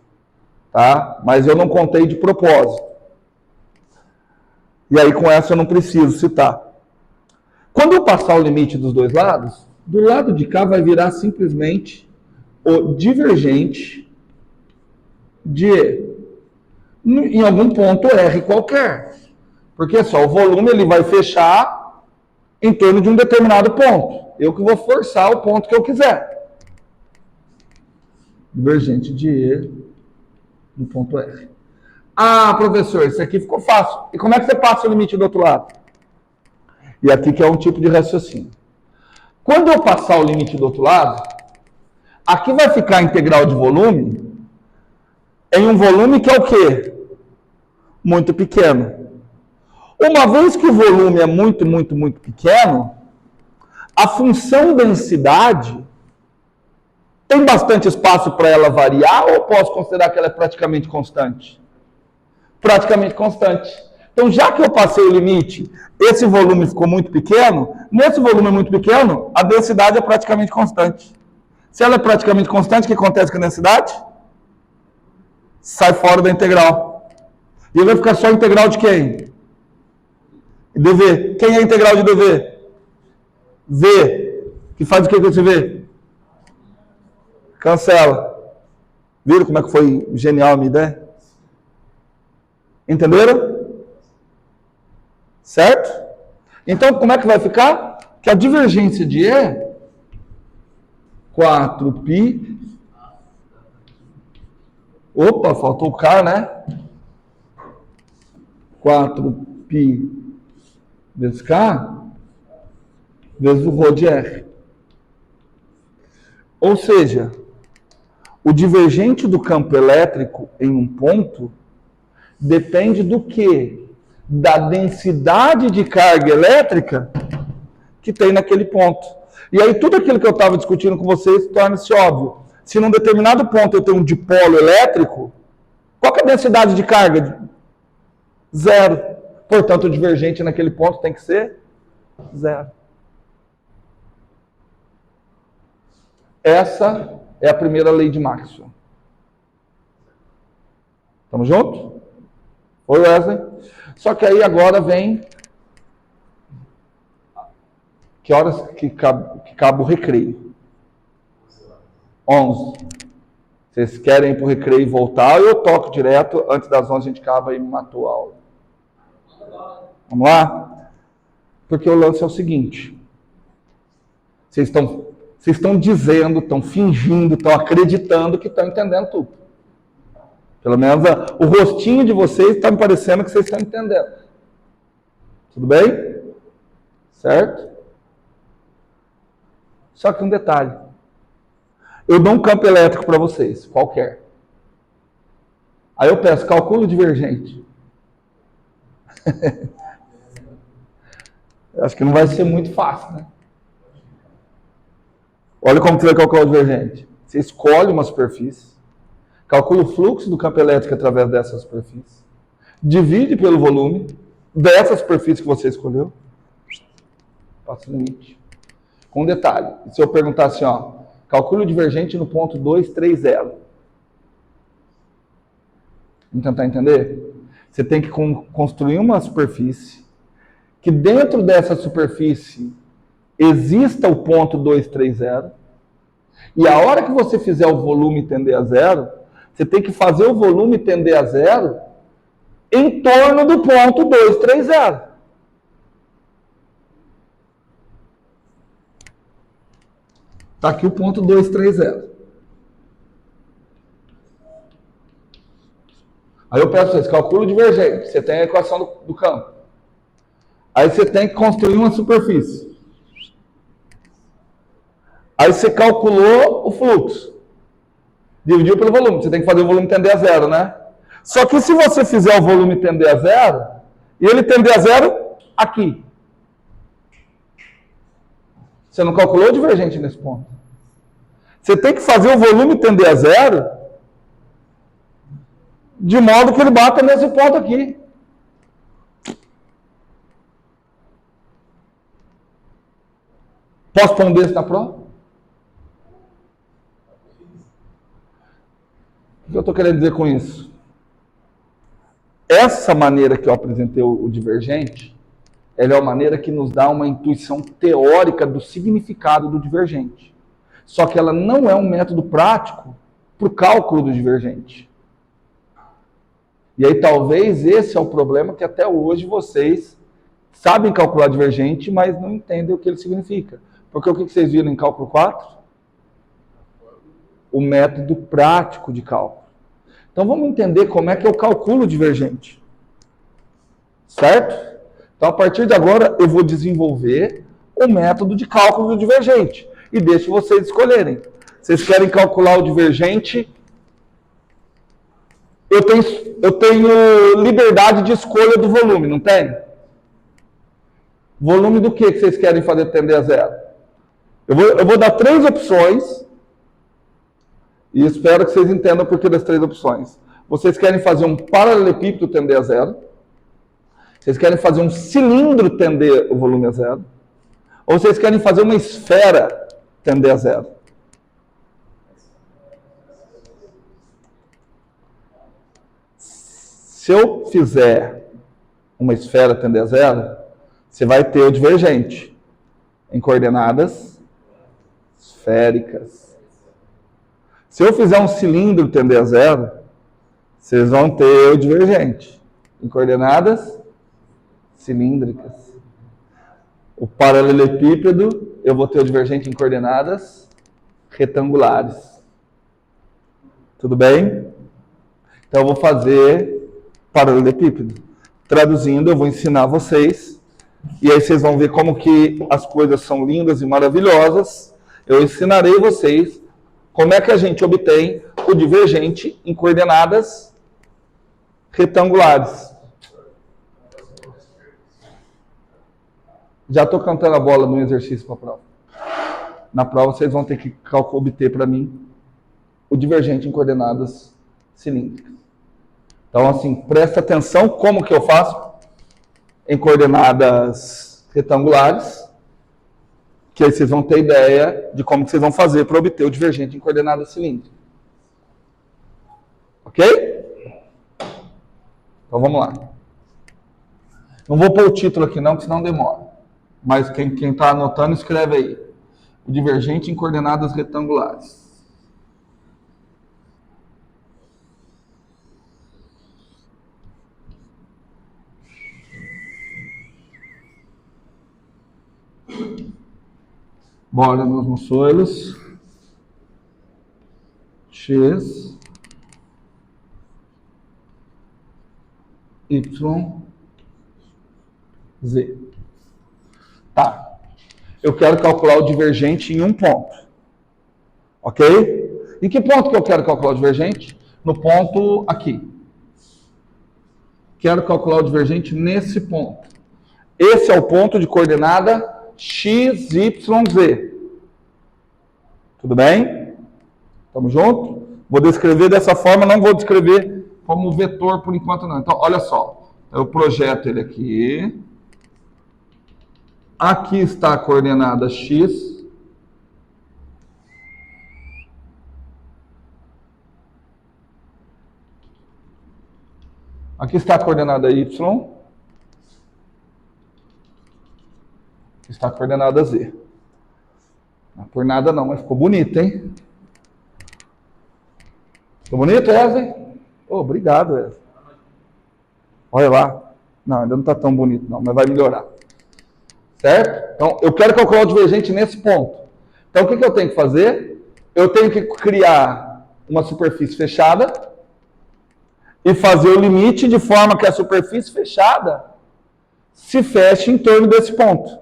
Tá? Mas eu não contei de propósito. E aí com essa eu não preciso citar. Quando eu passar o limite dos dois lados, do lado de cá vai virar simplesmente o divergente de E. Em algum ponto R qualquer. Porque só o volume ele vai fechar em torno de um determinado ponto. Eu que vou forçar o ponto que eu quiser. Divergente de E no ponto R. Ah, professor, isso aqui ficou fácil. E como é que você passa o limite do outro lado? E aqui que é um tipo de raciocínio. Quando eu passar o limite do outro lado, aqui vai ficar a integral de volume em um volume que é o quê? Muito pequeno. Uma vez que o volume é muito, muito, muito pequeno, a função densidade tem bastante espaço para ela variar ou eu posso considerar que ela é praticamente constante? Praticamente constante. Então, já que eu passei o limite, esse volume ficou muito pequeno, nesse volume muito pequeno, a densidade é praticamente constante. Se ela é praticamente constante, o que acontece com a densidade? Sai fora da integral. E vai ficar só a integral de quem? dV. Quem é a integral de dV? V. Que faz o que com esse V? Cancela. Viram como é que foi genial a minha ideia? Entenderam? Certo? Então, como é que vai ficar? Que a divergência de E, 4π... Opa, faltou o K, né? 4π vezes K, vezes o ρ de R. Ou seja, o divergente do campo elétrico em um ponto depende do quê? Da densidade de carga elétrica que tem naquele ponto. E aí tudo aquilo que eu estava discutindo com vocês torna-se óbvio. Se num determinado ponto eu tenho um dipolo elétrico, qual que é a densidade de carga? Zero. Portanto, o divergente naquele ponto tem que ser zero. Essa é a primeira lei de Maxwell. Estamos juntos? Oi, Wesley? Só que aí agora vem... Que horas que acaba o recreio? 11. Vocês querem ir para o recreio e voltar, ou eu toco direto, antes das 11 a gente acaba e matou a aula. Vamos lá? Porque o lance é o seguinte. Vocês estão dizendo, estão fingindo, estão acreditando que estão entendendo tudo. Pelo menos o rostinho de vocês está me parecendo que vocês estão entendendo. Tudo bem? Certo? Só que um detalhe. Eu dou um campo elétrico para vocês, qualquer. Aí eu peço, calcula o divergente. Acho que não vai ser muito fácil, né? Olha como você vai calcular o divergente. Você escolhe uma superfície, calcula o fluxo do campo elétrico através dessa superfície, divide pelo volume dessa superfície que você escolheu, passa o limite. Com um detalhe, se eu perguntar assim, ó, calcule o divergente no ponto 230. Vamos tentar entender? Você tem que construir uma superfície, que dentro dessa superfície exista o ponto 230, e a hora que você fizer o volume tender a zero, você tem que fazer o volume tender a zero em torno do ponto 230. Está aqui o ponto 230. Aí eu peço para vocês, calcula o divergente. Você tem a equação do campo. Aí você tem que construir uma superfície. Aí você calculou o fluxo. Dividiu pelo volume. Você tem que fazer o volume tender a zero, né? Só que se você fizer o volume tender a zero, e ele tender a zero aqui, você não calculou o divergente nesse ponto. Você tem que fazer o volume tender a zero de modo que ele bata nesse ponto aqui. Posso pôr um desse na prova? O que eu estou querendo dizer com isso? Essa maneira que eu apresentei o divergente, ela é uma maneira que nos dá uma intuição teórica do significado do divergente. Só que ela não é um método prático para o cálculo do divergente. E aí talvez esse é o problema que até hoje vocês sabem calcular divergente, mas não entendem o que ele significa. Porque o que vocês viram em cálculo 4? O método prático de cálculo. Então vamos entender como é que eu calculo o divergente. Certo? Então a partir de agora eu vou desenvolver o método de cálculo do divergente. E deixo vocês escolherem. Vocês querem calcular o divergente? Eu tenho liberdade de escolha do volume, não tem? Volume do que vocês querem fazer tender a zero? Eu vou dar 3 opções e espero que vocês entendam por que das 3 opções. Vocês querem fazer um paralelepípedo tender a zero? Vocês querem fazer um cilindro tender o volume a zero? Ou vocês querem fazer uma esfera tender a zero? Se eu fizer uma esfera tender a zero, você vai ter o divergente em coordenadas esféricas. Se eu fizer um cilindro tender a zero, vocês vão ter o divergente em coordenadas cilíndricas. O paralelepípedo, eu vou ter o divergente em coordenadas retangulares. Tudo bem? Então eu vou fazer paralelepípedo. Traduzindo, eu vou ensinar vocês, e aí vocês vão ver como que as coisas são lindas e maravilhosas. Eu ensinarei vocês como é que a gente obtém o divergente em coordenadas retangulares. Já estou cantando a bola no exercício para a prova. Na prova vocês vão ter que obter para mim o divergente em coordenadas cilíndricas. Então, assim, presta atenção como que eu faço em coordenadas retangulares, que aí vocês vão ter ideia de como que vocês vão fazer para obter o divergente em coordenadas cilíndricas. Ok? Então, vamos lá. Não vou pôr o título aqui não, porque senão demora. Mas quem está anotando, escreve aí. O divergente em coordenadas retangulares. Bora, meus moçoilos. X, Y, Z. Tá. Eu quero calcular o divergente em um ponto. Ok? Em que ponto que eu quero calcular o divergente? No ponto aqui. Quero calcular o divergente nesse ponto. Esse é o ponto de coordenada X, Y, Z. Tudo bem? Estamos juntos? Vou descrever dessa forma, não vou descrever como vetor por enquanto não. Então, olha só. Eu projeto ele aqui. Aqui está a coordenada X. Aqui está a coordenada Y. Aqui está a coordenada Z. Não é por nada não, mas ficou bonito, hein? Ficou bonito, Wesley? Oh, obrigado, Wesley. Olha lá. Não, ainda não está tão bonito não, mas vai melhorar. Certo? Então, eu quero calcular o divergente nesse ponto. Então, o que eu tenho que fazer? Eu tenho que criar uma superfície fechada e fazer o limite de forma que a superfície fechada se feche em torno desse ponto.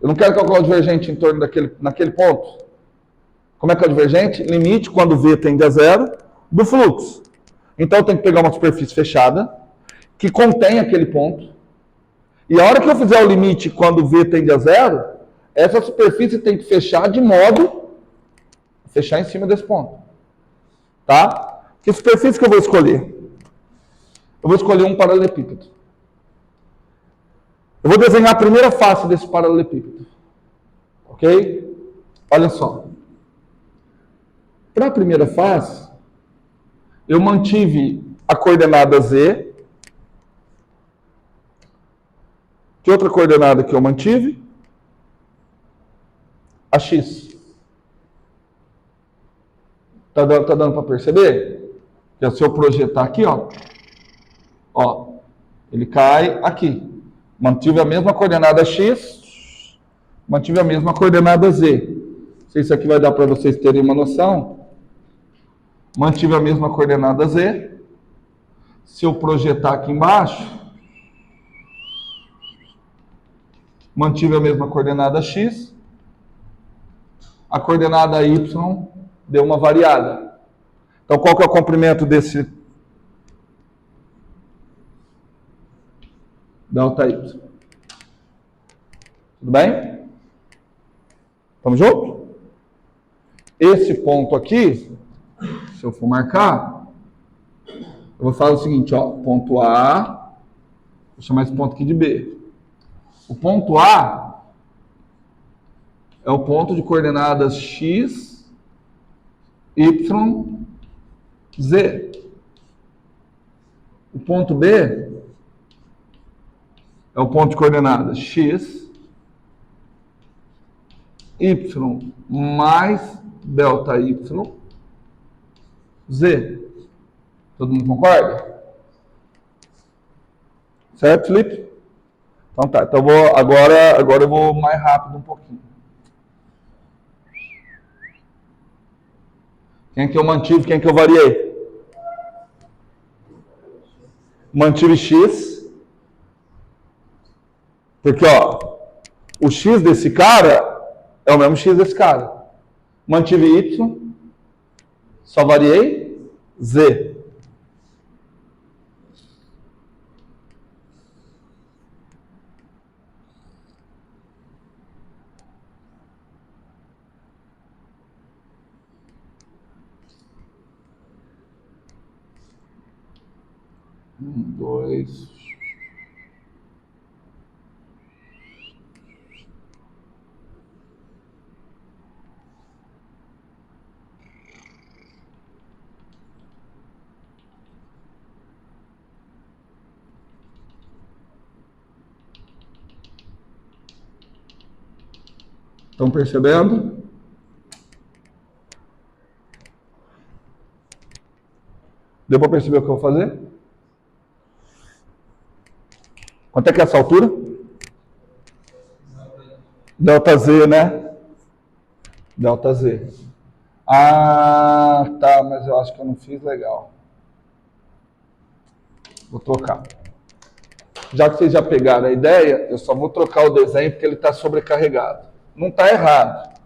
Eu não quero calcular o divergente em torno naquele ponto. Como é que é o divergente? Limite, quando V tende a zero, do fluxo. Então eu tenho que pegar uma superfície fechada, que contém aquele ponto. E a hora que eu fizer o limite quando V tende a zero, essa superfície tem que fechar de modo a fechar em cima desse ponto. Tá? Que superfície que eu vou escolher? Eu vou escolher um paralelepípedo. Eu vou desenhar a primeira face desse paralelepípedo. Ok? Olha só. Para a primeira face, eu mantive a coordenada Z. Que outra coordenada que eu mantive? A X. Tá dando para perceber? Que se eu projetar aqui, ó, ele cai aqui. Mantive a mesma coordenada X, mantive a mesma coordenada Z. Não sei se isso aqui vai dar para vocês terem uma noção. Mantive a mesma coordenada Z. Se eu projetar aqui embaixo, mantive a mesma coordenada X. A coordenada Y deu uma variada. Então, qual que é o comprimento desse delta Y? Tudo bem? Estamos juntos? Esse ponto aqui, se eu for marcar, eu vou falar o seguinte, ó, ponto A, vou chamar esse ponto aqui de B. O ponto A é o ponto de coordenadas X, Y, Z. O ponto B é o ponto de coordenadas X, Y mais delta Y, Z. Todo mundo concorda? Certo, Felipe? Então tá, então agora eu vou mais rápido um pouquinho. Quem que eu mantive, quem que eu variei? Mantive X. Porque, ó, o X desse cara é o mesmo X desse cara. Mantive Y. Só variei Z. Dois. Estão percebendo? Deu para perceber o que eu vou fazer? Quanto é que é essa altura? Delta Z, né? Delta Z. Ah, tá, mas eu acho que eu não fiz legal. Vou trocar. Já que vocês já pegaram a ideia, eu só vou trocar o desenho porque ele está sobrecarregado. Não está errado.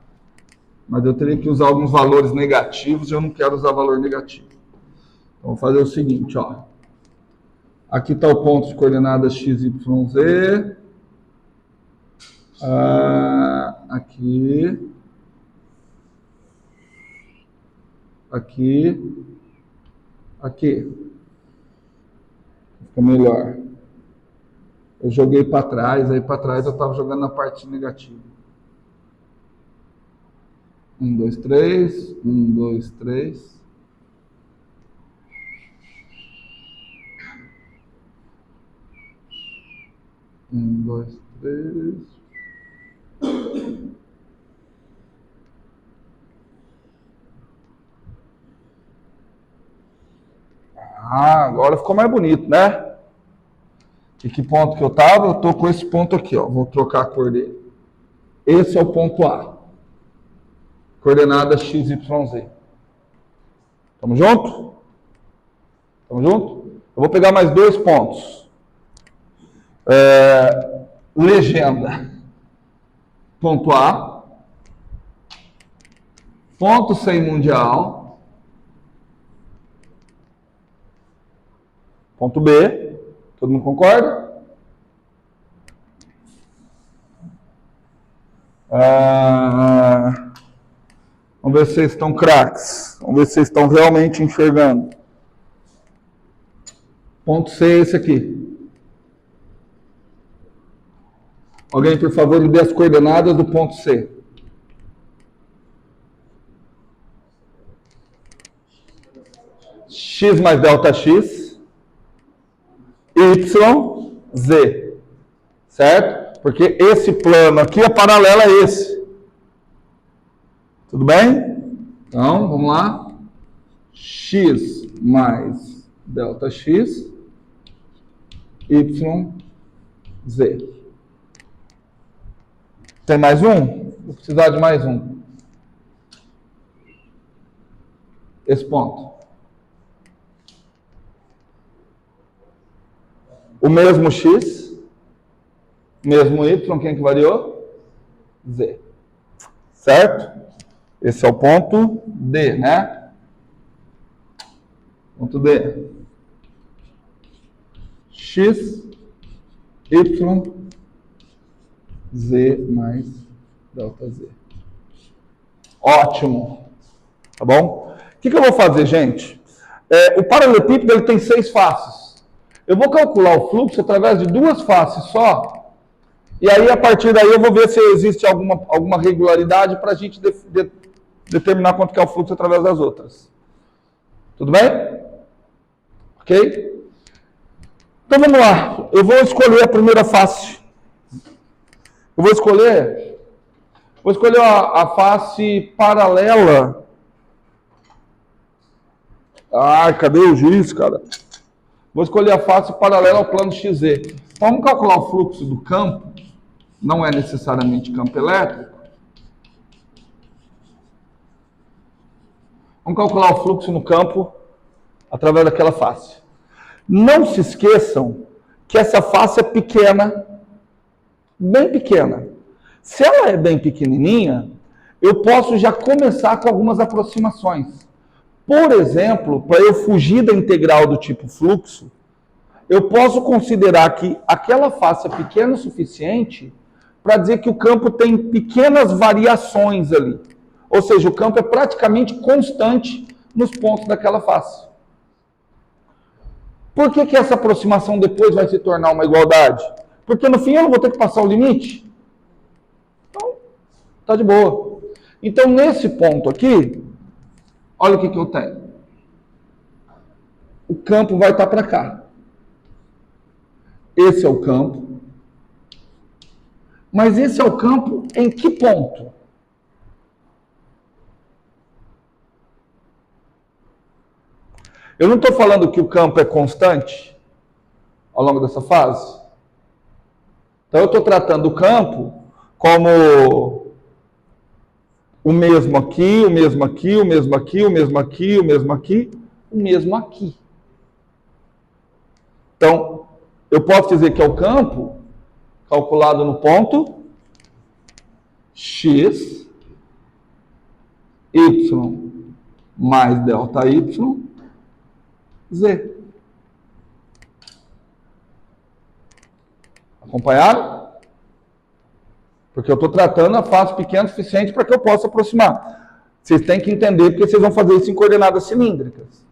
Mas eu teria que usar alguns valores negativos e eu não quero usar valor negativo. Então, vou fazer o seguinte, ó. Aqui está o ponto de coordenadas x, y, z. Aqui. Aqui. Aqui. Fica melhor. Eu joguei para trás, aí para trás eu estava jogando na parte negativa. 1, 2, 3. 1, 2, 3. Um, dois, três. Ah, agora ficou mais bonito, né? E que ponto que eu estava? Eu estou com esse ponto aqui, ó. Vou trocar a cor dele. Esse é o ponto A. Coordenada x, y, z. Tamo junto? Tamo junto? Eu vou pegar mais dois pontos. Legenda. ponto A, ponto C mundial, ponto B, todo mundo concorda? Vamos ver se vocês estão craques, vamos ver se vocês estão realmente enxergando. Ponto C é esse aqui. Alguém, por favor, me dê as coordenadas do ponto C. X mais delta X, Y, Z. Certo? Porque esse plano aqui é paralelo a esse. Tudo bem? Então, vamos lá. X mais delta X, Y, Z. Tem mais um? Vou precisar de mais um. Esse ponto. O mesmo X, mesmo Y, quem que variou? Z. Certo? Esse é o ponto D, né? Ponto D. X, Y, Z mais delta Z. Ótimo. Tá bom? O que eu vou fazer, gente? O paralelepípedo ele tem 6 faces. Eu vou calcular o fluxo através de 2 faces só. E aí, a partir daí, eu vou ver se existe alguma regularidade para a gente determinar quanto que é o fluxo através das outras. Tudo bem? Ok? Então, vamos lá. Eu vou escolher a primeira face. Eu vou escolher a face paralela. Cadê o giz, cara? Vou escolher a face paralela ao plano XZ. Então, vamos calcular o fluxo do campo. Não é necessariamente campo elétrico. Vamos calcular o fluxo no campo através daquela face. Não se esqueçam que essa face é pequena, bem pequena. Se ela é bem pequenininha, eu posso já começar com algumas aproximações. Por exemplo, para eu fugir da integral do tipo fluxo, eu posso considerar que aquela face é pequena o suficiente para dizer que o campo tem pequenas variações ali. Ou seja, o campo é praticamente constante nos pontos daquela face. Por que essa aproximação depois vai se tornar uma igualdade? Porque no fim eu não vou ter que passar o limite. Então, tá de boa. Então, nesse ponto aqui, olha o que eu tenho. O campo vai estar para cá. Esse é o campo. Mas esse é o campo em que ponto? Eu não estou falando que o campo é constante ao longo dessa fase. Então, eu estou tratando o campo como o mesmo aqui, o mesmo aqui, o mesmo aqui, o mesmo aqui, o mesmo aqui, o mesmo aqui. Então, eu posso dizer que é o campo calculado no ponto X, Y mais delta Y, Z. Acompanharam? Porque eu estou tratando a face pequena o suficiente para que eu possa aproximar. Vocês têm que entender porque vocês vão fazer isso em coordenadas cilíndricas.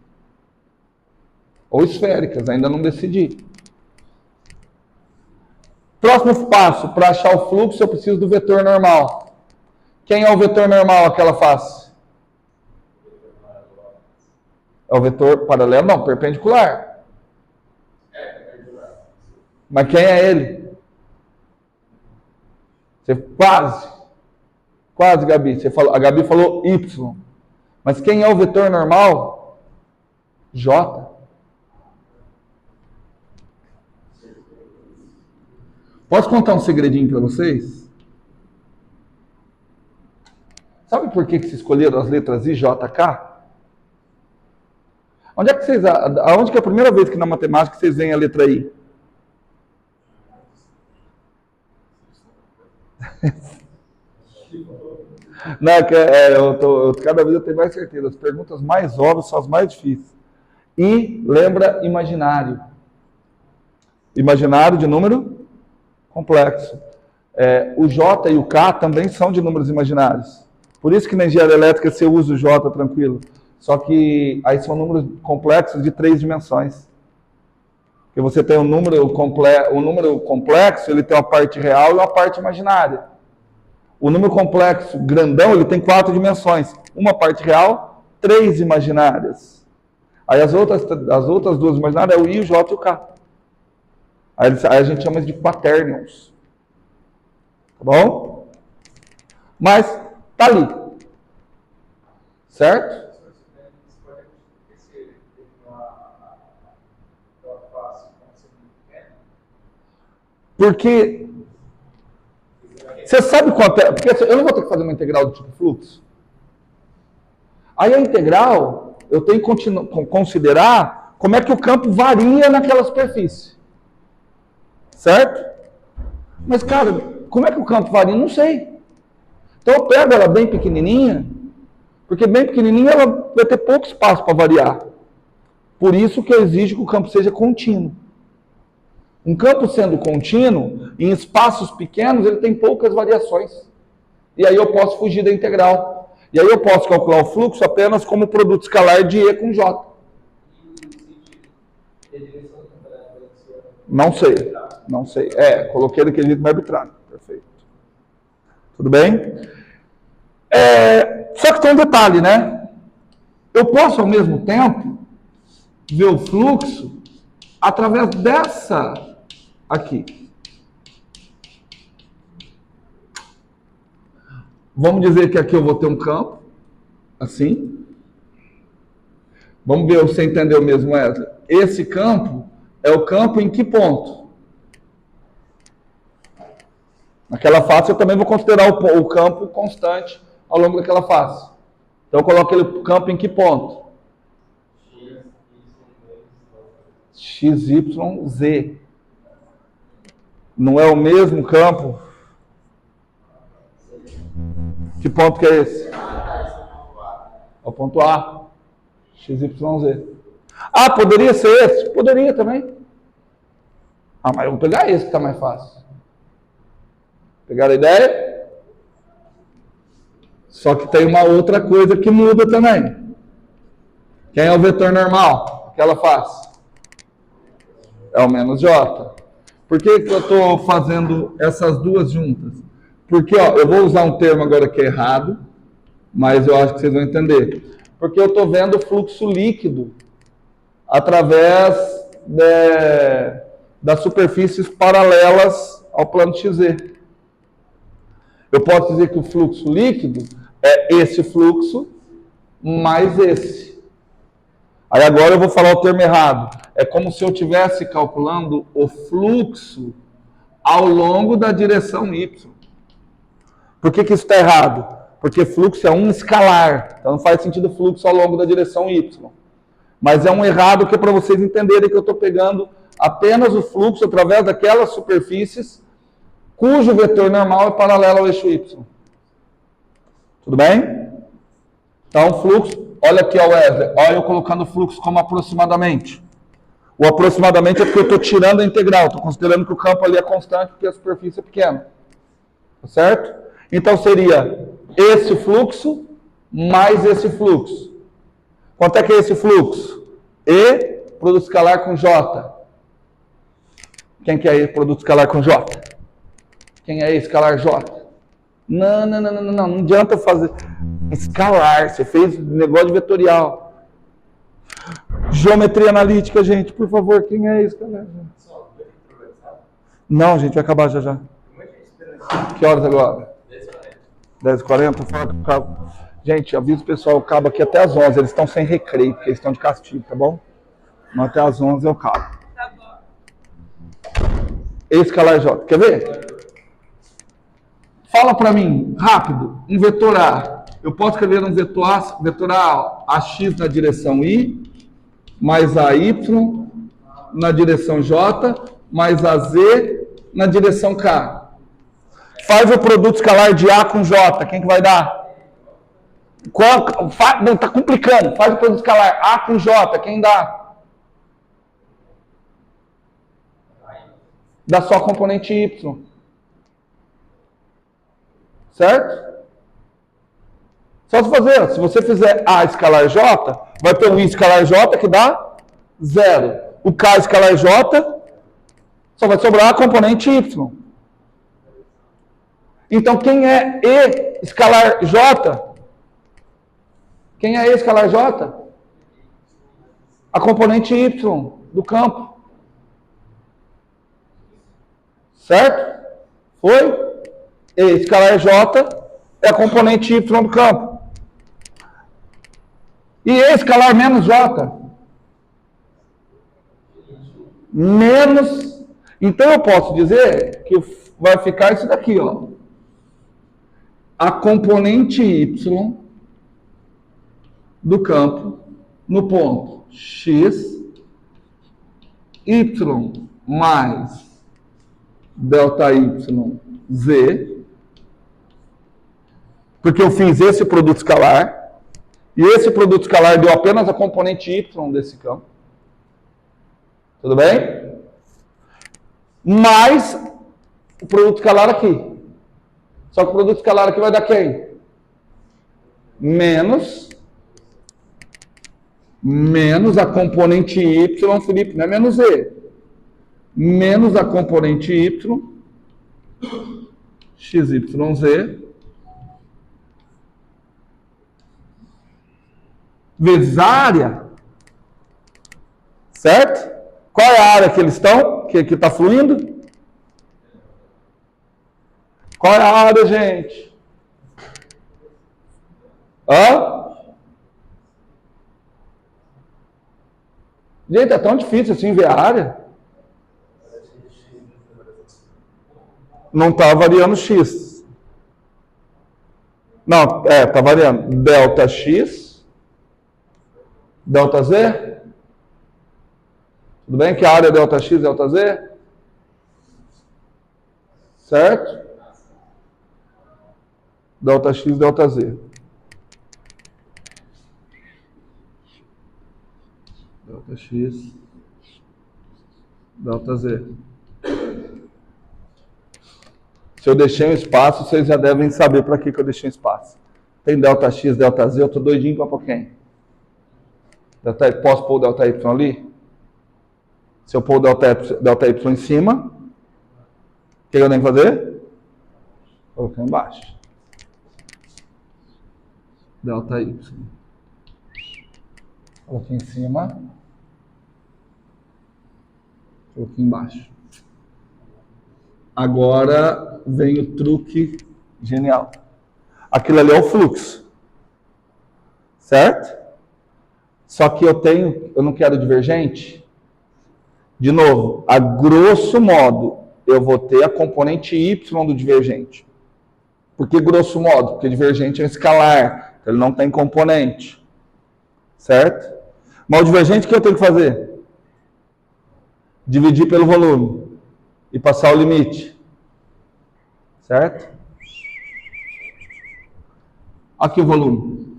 Ou esféricas, ainda não decidi. Próximo passo, para achar o fluxo, eu preciso do vetor normal. Quem é o vetor normal àquela face? É o vetor paralelo? Não, perpendicular. Mas quem é ele? Você quase, Gabi. A Gabi falou Y. Mas quem é o vetor normal? J. Posso contar um segredinho para vocês? Sabe por que se escolheram as letras I, J, K? Aonde que é a primeira vez que na matemática vocês veem a letra I? Não, cada vez eu tenho mais certeza. As perguntas mais óbvias são as mais difíceis. E lembra imaginário. Imaginário de número complexo. O J e o K também são de números imaginários. Por isso que na engenharia elétrica você usa o J tranquilo. Só que aí são números complexos de 3 dimensões. Porque você tem um número complexo, ele tem uma parte real e uma parte imaginária. O número complexo grandão, ele tem 4 dimensões. Uma parte real, 3 imaginárias. Aí as outras 2 imaginárias é o I, o J e o K. Aí a gente chama de quaternions. Tá bom? Mas tá ali. Certo? Porque você sabe quanto é? Porque eu não vou ter que fazer uma integral do tipo fluxo. Aí a integral, eu tenho que considerar como é que o campo varia naquela superfície. Certo? Mas, cara, como é que o campo varia? Não sei. Então eu pego ela bem pequenininha, porque bem pequenininha ela vai ter pouco espaço para variar. Por isso que eu exijo que o campo seja contínuo. Um campo sendo contínuo, em espaços pequenos, ele tem poucas variações. E aí eu posso fugir da integral. E aí eu posso calcular o fluxo apenas como produto escalar de E com J. Não sei. Não sei. Coloquei daquele jeito mais arbitrário. Perfeito. Tudo bem? Só que tem um detalhe, né? Eu posso, ao mesmo tempo, ver o fluxo através dessa aqui. Vamos dizer que aqui eu vou ter um campo, assim. Vamos ver se você entendeu mesmo, Wesley. Esse campo é o campo em que ponto? Naquela face eu também vou considerar o campo constante ao longo daquela face. Então eu coloco aquele campo em que ponto? X, Y, Z. Não é o mesmo campo? Que ponto que é esse? É o ponto A. X, Y, Z. Ah, poderia ser esse? Poderia também. Mas eu vou pegar esse que está mais fácil. Pegaram a ideia? Só que tem uma outra coisa que muda também. Quem é o vetor normal? Aquela face. É o menos J. Por que eu estou fazendo essas duas juntas? Porque, eu vou usar um termo agora que é errado, mas eu acho que vocês vão entender. Porque eu estou vendo o fluxo líquido através das superfícies paralelas ao plano XZ. Eu posso dizer que o fluxo líquido é esse fluxo mais esse. Aí agora eu vou falar o termo errado. É como se eu estivesse calculando o fluxo ao longo da direção Y. Por que isso está errado? Porque fluxo é um escalar. Então não faz sentido fluxo ao longo da direção Y. Mas é um errado que é para vocês entenderem que eu estou pegando apenas o fluxo através daquelas superfícies cujo vetor normal é paralelo ao eixo Y. Tudo bem? Então, fluxo, olha aqui, Wesley, olha eu colocando o fluxo como aproximadamente. O aproximadamente é porque eu estou tirando a integral, estou considerando que o campo ali é constante porque a superfície é pequena. Tá certo? Então, seria esse fluxo mais esse fluxo. Quanto é que é esse fluxo? E, produto escalar com J. Quem que é produto escalar com J? Quem é escalar J? Não adianta fazer escalar, você fez negócio de vetorial. Geometria analítica, gente, por favor, quem é escalar J? Não, gente, vai acabar já. Que horas agora? 10h40? Gente, aviso o pessoal, eu acabo aqui até as 11, eles estão sem recreio, porque eles estão de castigo, tá bom? Mas até as 11 eu acabo. Tá bom. Escalar J, quer ver? Fala para mim, rápido, um vetor A. Eu posso escrever um vetor A, AX na direção I, mais AY na direção J, mais AZ na direção K. Faz o produto escalar de A com J, quem que vai dar? Não, está complicando. Faz o produto escalar. A com J, quem dá? Dá só a componente Y. Certo? Só se fazer. Se você fizer A escalar J, vai ter o I escalar J que dá 0. O K escalar J, só vai sobrar a componente Y. Então, quem é E escalar J? Quem é E escalar J? A componente Y do campo. Certo? Foi? E escalar J é a componente Y do campo. E E escalar menos J? Menos. Então, eu posso dizer que vai ficar isso daqui, ó. A componente Y do campo no ponto X, Y mais delta Y, Z, porque eu fiz esse produto escalar, e esse produto escalar deu apenas a componente Y desse campo. Tudo bem? Mais o produto escalar aqui. Só que o produto escalar aqui vai dar quem? Menos a componente Y, Felipe, não é menos E. Menos a componente Y, XYZ, vezes a área. Certo? Qual é a área que eles estão? Que está fluindo? Qual é a área, gente? Hã? Gente, é tão difícil assim ver a área. Não está variando X. Não, está variando. Delta X. Delta Z. Tudo bem que a área é delta X, delta Z? Certo? Delta X, delta Z. Delta X, delta Z. Se eu deixei um espaço, vocês já devem saber para que eu deixei um espaço. Tem delta X, delta Z, eu estou doidinho para pôr quem? Posso pôr o delta Y ali? Se eu pôr o delta Y em cima, o que eu tenho que fazer? Colocar embaixo. Delta Y. Coloquei em cima. Coloquei embaixo. Agora vem o truque genial. Aquilo ali é o fluxo. Certo? Só que eu não quero divergente. De novo, a grosso modo, eu vou ter a componente Y do divergente. Por que grosso modo? Porque divergente é um escalar, ele não tem componente. Certo? Mas o divergente, o que eu tenho que fazer? Dividir pelo volume e passar o limite. Certo? Aqui o volume.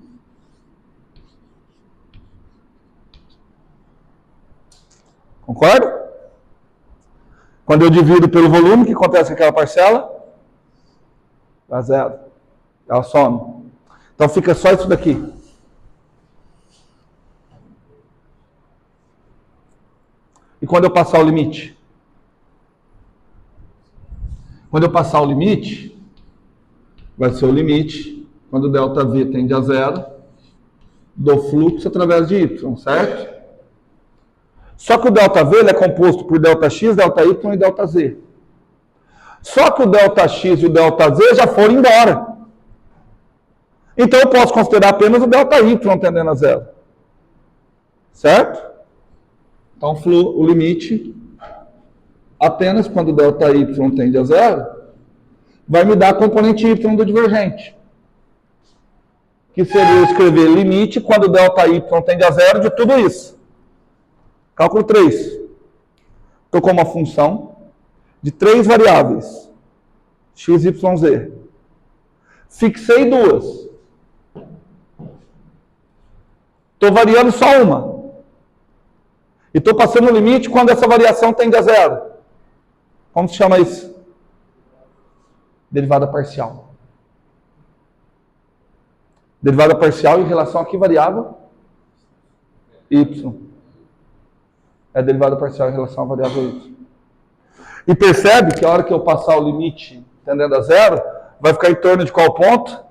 Concorda? Quando eu divido pelo volume, o que acontece com aquela parcela? Dá zero. Ela some. Então fica só isso daqui. E quando eu passar o limite? Quando eu passar o limite, vai ser o limite, quando o ΔV tende a zero, do fluxo através de Y, certo? Só que o ΔV ele é composto por ΔX, ΔY e ΔZ. Só que o ΔX e o ΔZ já foram embora. Então eu posso considerar apenas o ΔY tendendo a zero. Certo? Então o limite, apenas quando o ΔY tende a zero, vai me dar a componente Y do divergente. Que seria eu escrever limite quando o ΔY tende a zero de tudo isso. Cálculo 3. Estou com uma função de 3 variáveis. X, Y, Z. Fixei duas. Estou variando só uma. E estou passando o limite quando essa variação tende a zero. Como se chama isso? Derivada parcial. Derivada parcial em relação a que variável? Y. É a derivada parcial em relação à variável y. E percebe que a hora que eu passar o limite tendendo a zero, vai ficar em torno de qual ponto?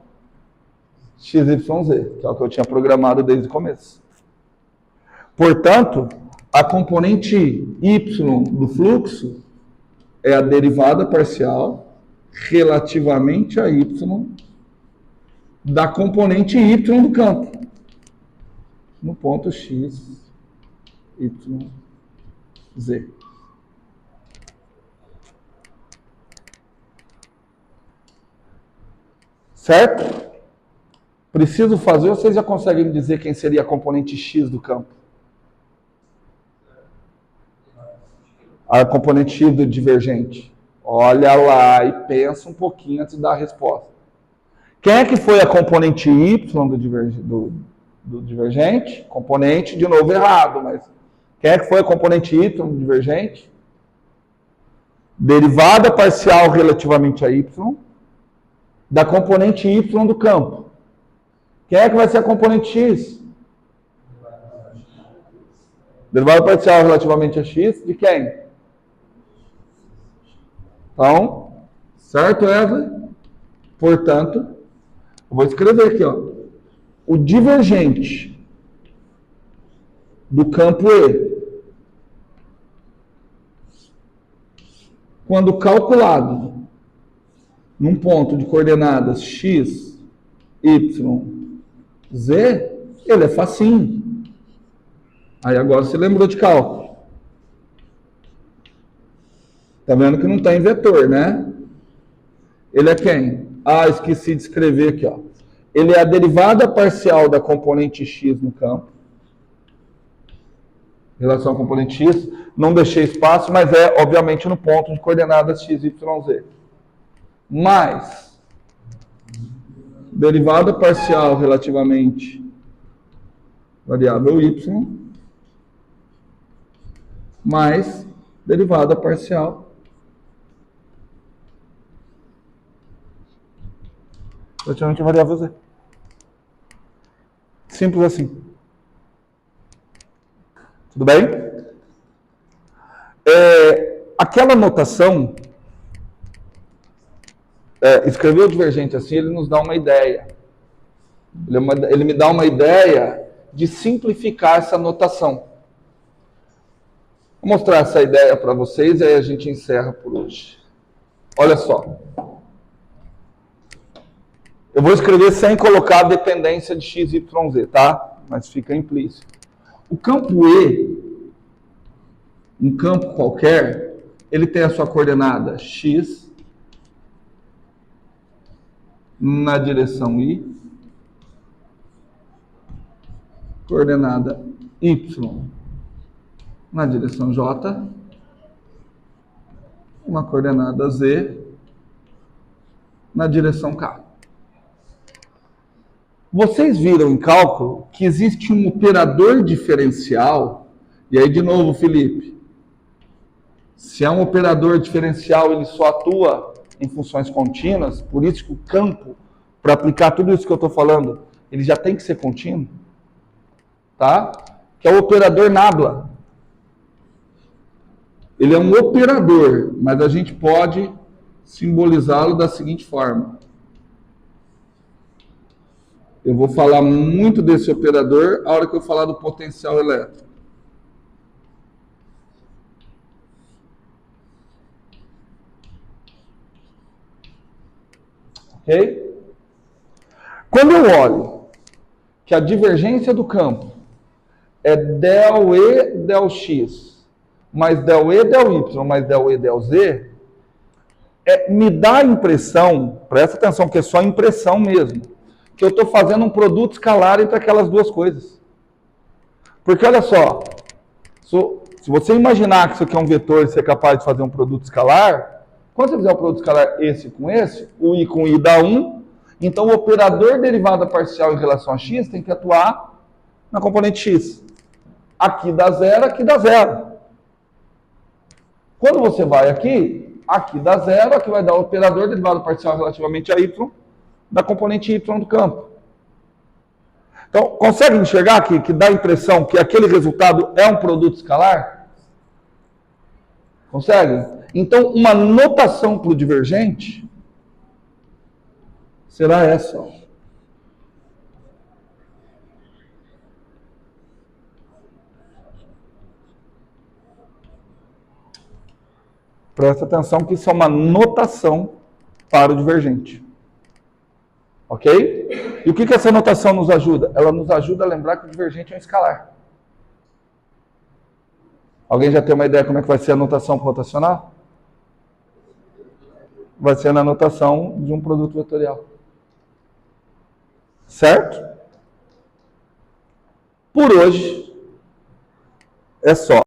x, y, z, que é o que eu tinha programado desde o começo. Portanto, a componente y do fluxo é a derivada parcial relativamente a y da componente y do campo, no ponto x, y, z. Certo? Preciso fazer, ou vocês já conseguem me dizer quem seria a componente x do campo? A componente x do divergente. Olha lá e pensa um pouquinho antes de dar a resposta. Quem é que foi a componente y do divergente? Componente, de novo, errado, mas quem é que foi a componente y do divergente? Derivada parcial relativamente a y da componente y do campo. Quem é que vai ser a componente x? Derivada parcial relativamente a x de quem? Então, certo, Eva? Portanto, eu vou escrever aqui, ó. O divergente do campo E, quando calculado num ponto de coordenadas x, y, z, ele é facinho. Aí agora você lembrou de cálculo. Tá vendo que não está em vetor, né? Ele é quem? Ah, esqueci de escrever aqui, ó. Ele é a derivada parcial da componente x no campo. Em relação à componente x, não deixei espaço, mas é, obviamente, no ponto de coordenadas x, y, z. Mais derivada parcial relativamente variável y, mais derivada parcial relativamente variável z. Simples assim. Tudo bem? Aquela notação, escrever o divergente assim, ele nos dá uma ideia. Ele me dá uma ideia de simplificar essa notação. Vou mostrar essa ideia para vocês e aí a gente encerra por hoje. Olha só. Eu vou escrever sem colocar a dependência de x, y, z, tá? Mas fica implícito. O campo E, um campo qualquer, ele tem a sua coordenada x na direção y, coordenada y na direção j, uma coordenada z na direção k. Vocês viram em cálculo que existe um operador diferencial, e aí de novo, Felipe, se é um operador diferencial, ele só atua em funções contínuas, por isso que o campo, para aplicar tudo isso que eu estou falando, ele já tem que ser contínuo, tá? Que é o operador nabla. Ele é um operador, mas a gente pode simbolizá-lo da seguinte forma. Eu vou falar muito desse operador a hora que eu falar do potencial elétrico. Ok? Quando eu olho que a divergência do campo é del E, del X, mais del E, del Y, mais del E, del Z, me dá a impressão, presta atenção que é só impressão mesmo, que eu estou fazendo um produto escalar entre aquelas duas coisas. Porque olha só, se você imaginar que isso aqui é um vetor e ser capaz de fazer um produto escalar, quando você fizer um produto escalar esse com esse, o I com I dá 1, então o operador derivada parcial em relação a x tem que atuar na componente x. Aqui dá zero, aqui dá zero. Quando você vai aqui dá zero, aqui vai dar o operador derivado parcial relativamente a y da componente y do campo. Então, consegue enxergar aqui que dá a impressão que aquele resultado é um produto escalar? Consegue? Então, uma notação para o divergente será essa. Ó. Presta atenção que isso é uma notação para o divergente. Ok? E o que essa notação nos ajuda? Ela nos ajuda a lembrar que o divergente é um escalar. Alguém já tem uma ideia como é que vai ser a notação rotacional? Vai ser na notação de um produto vetorial. Certo? Por hoje, é só.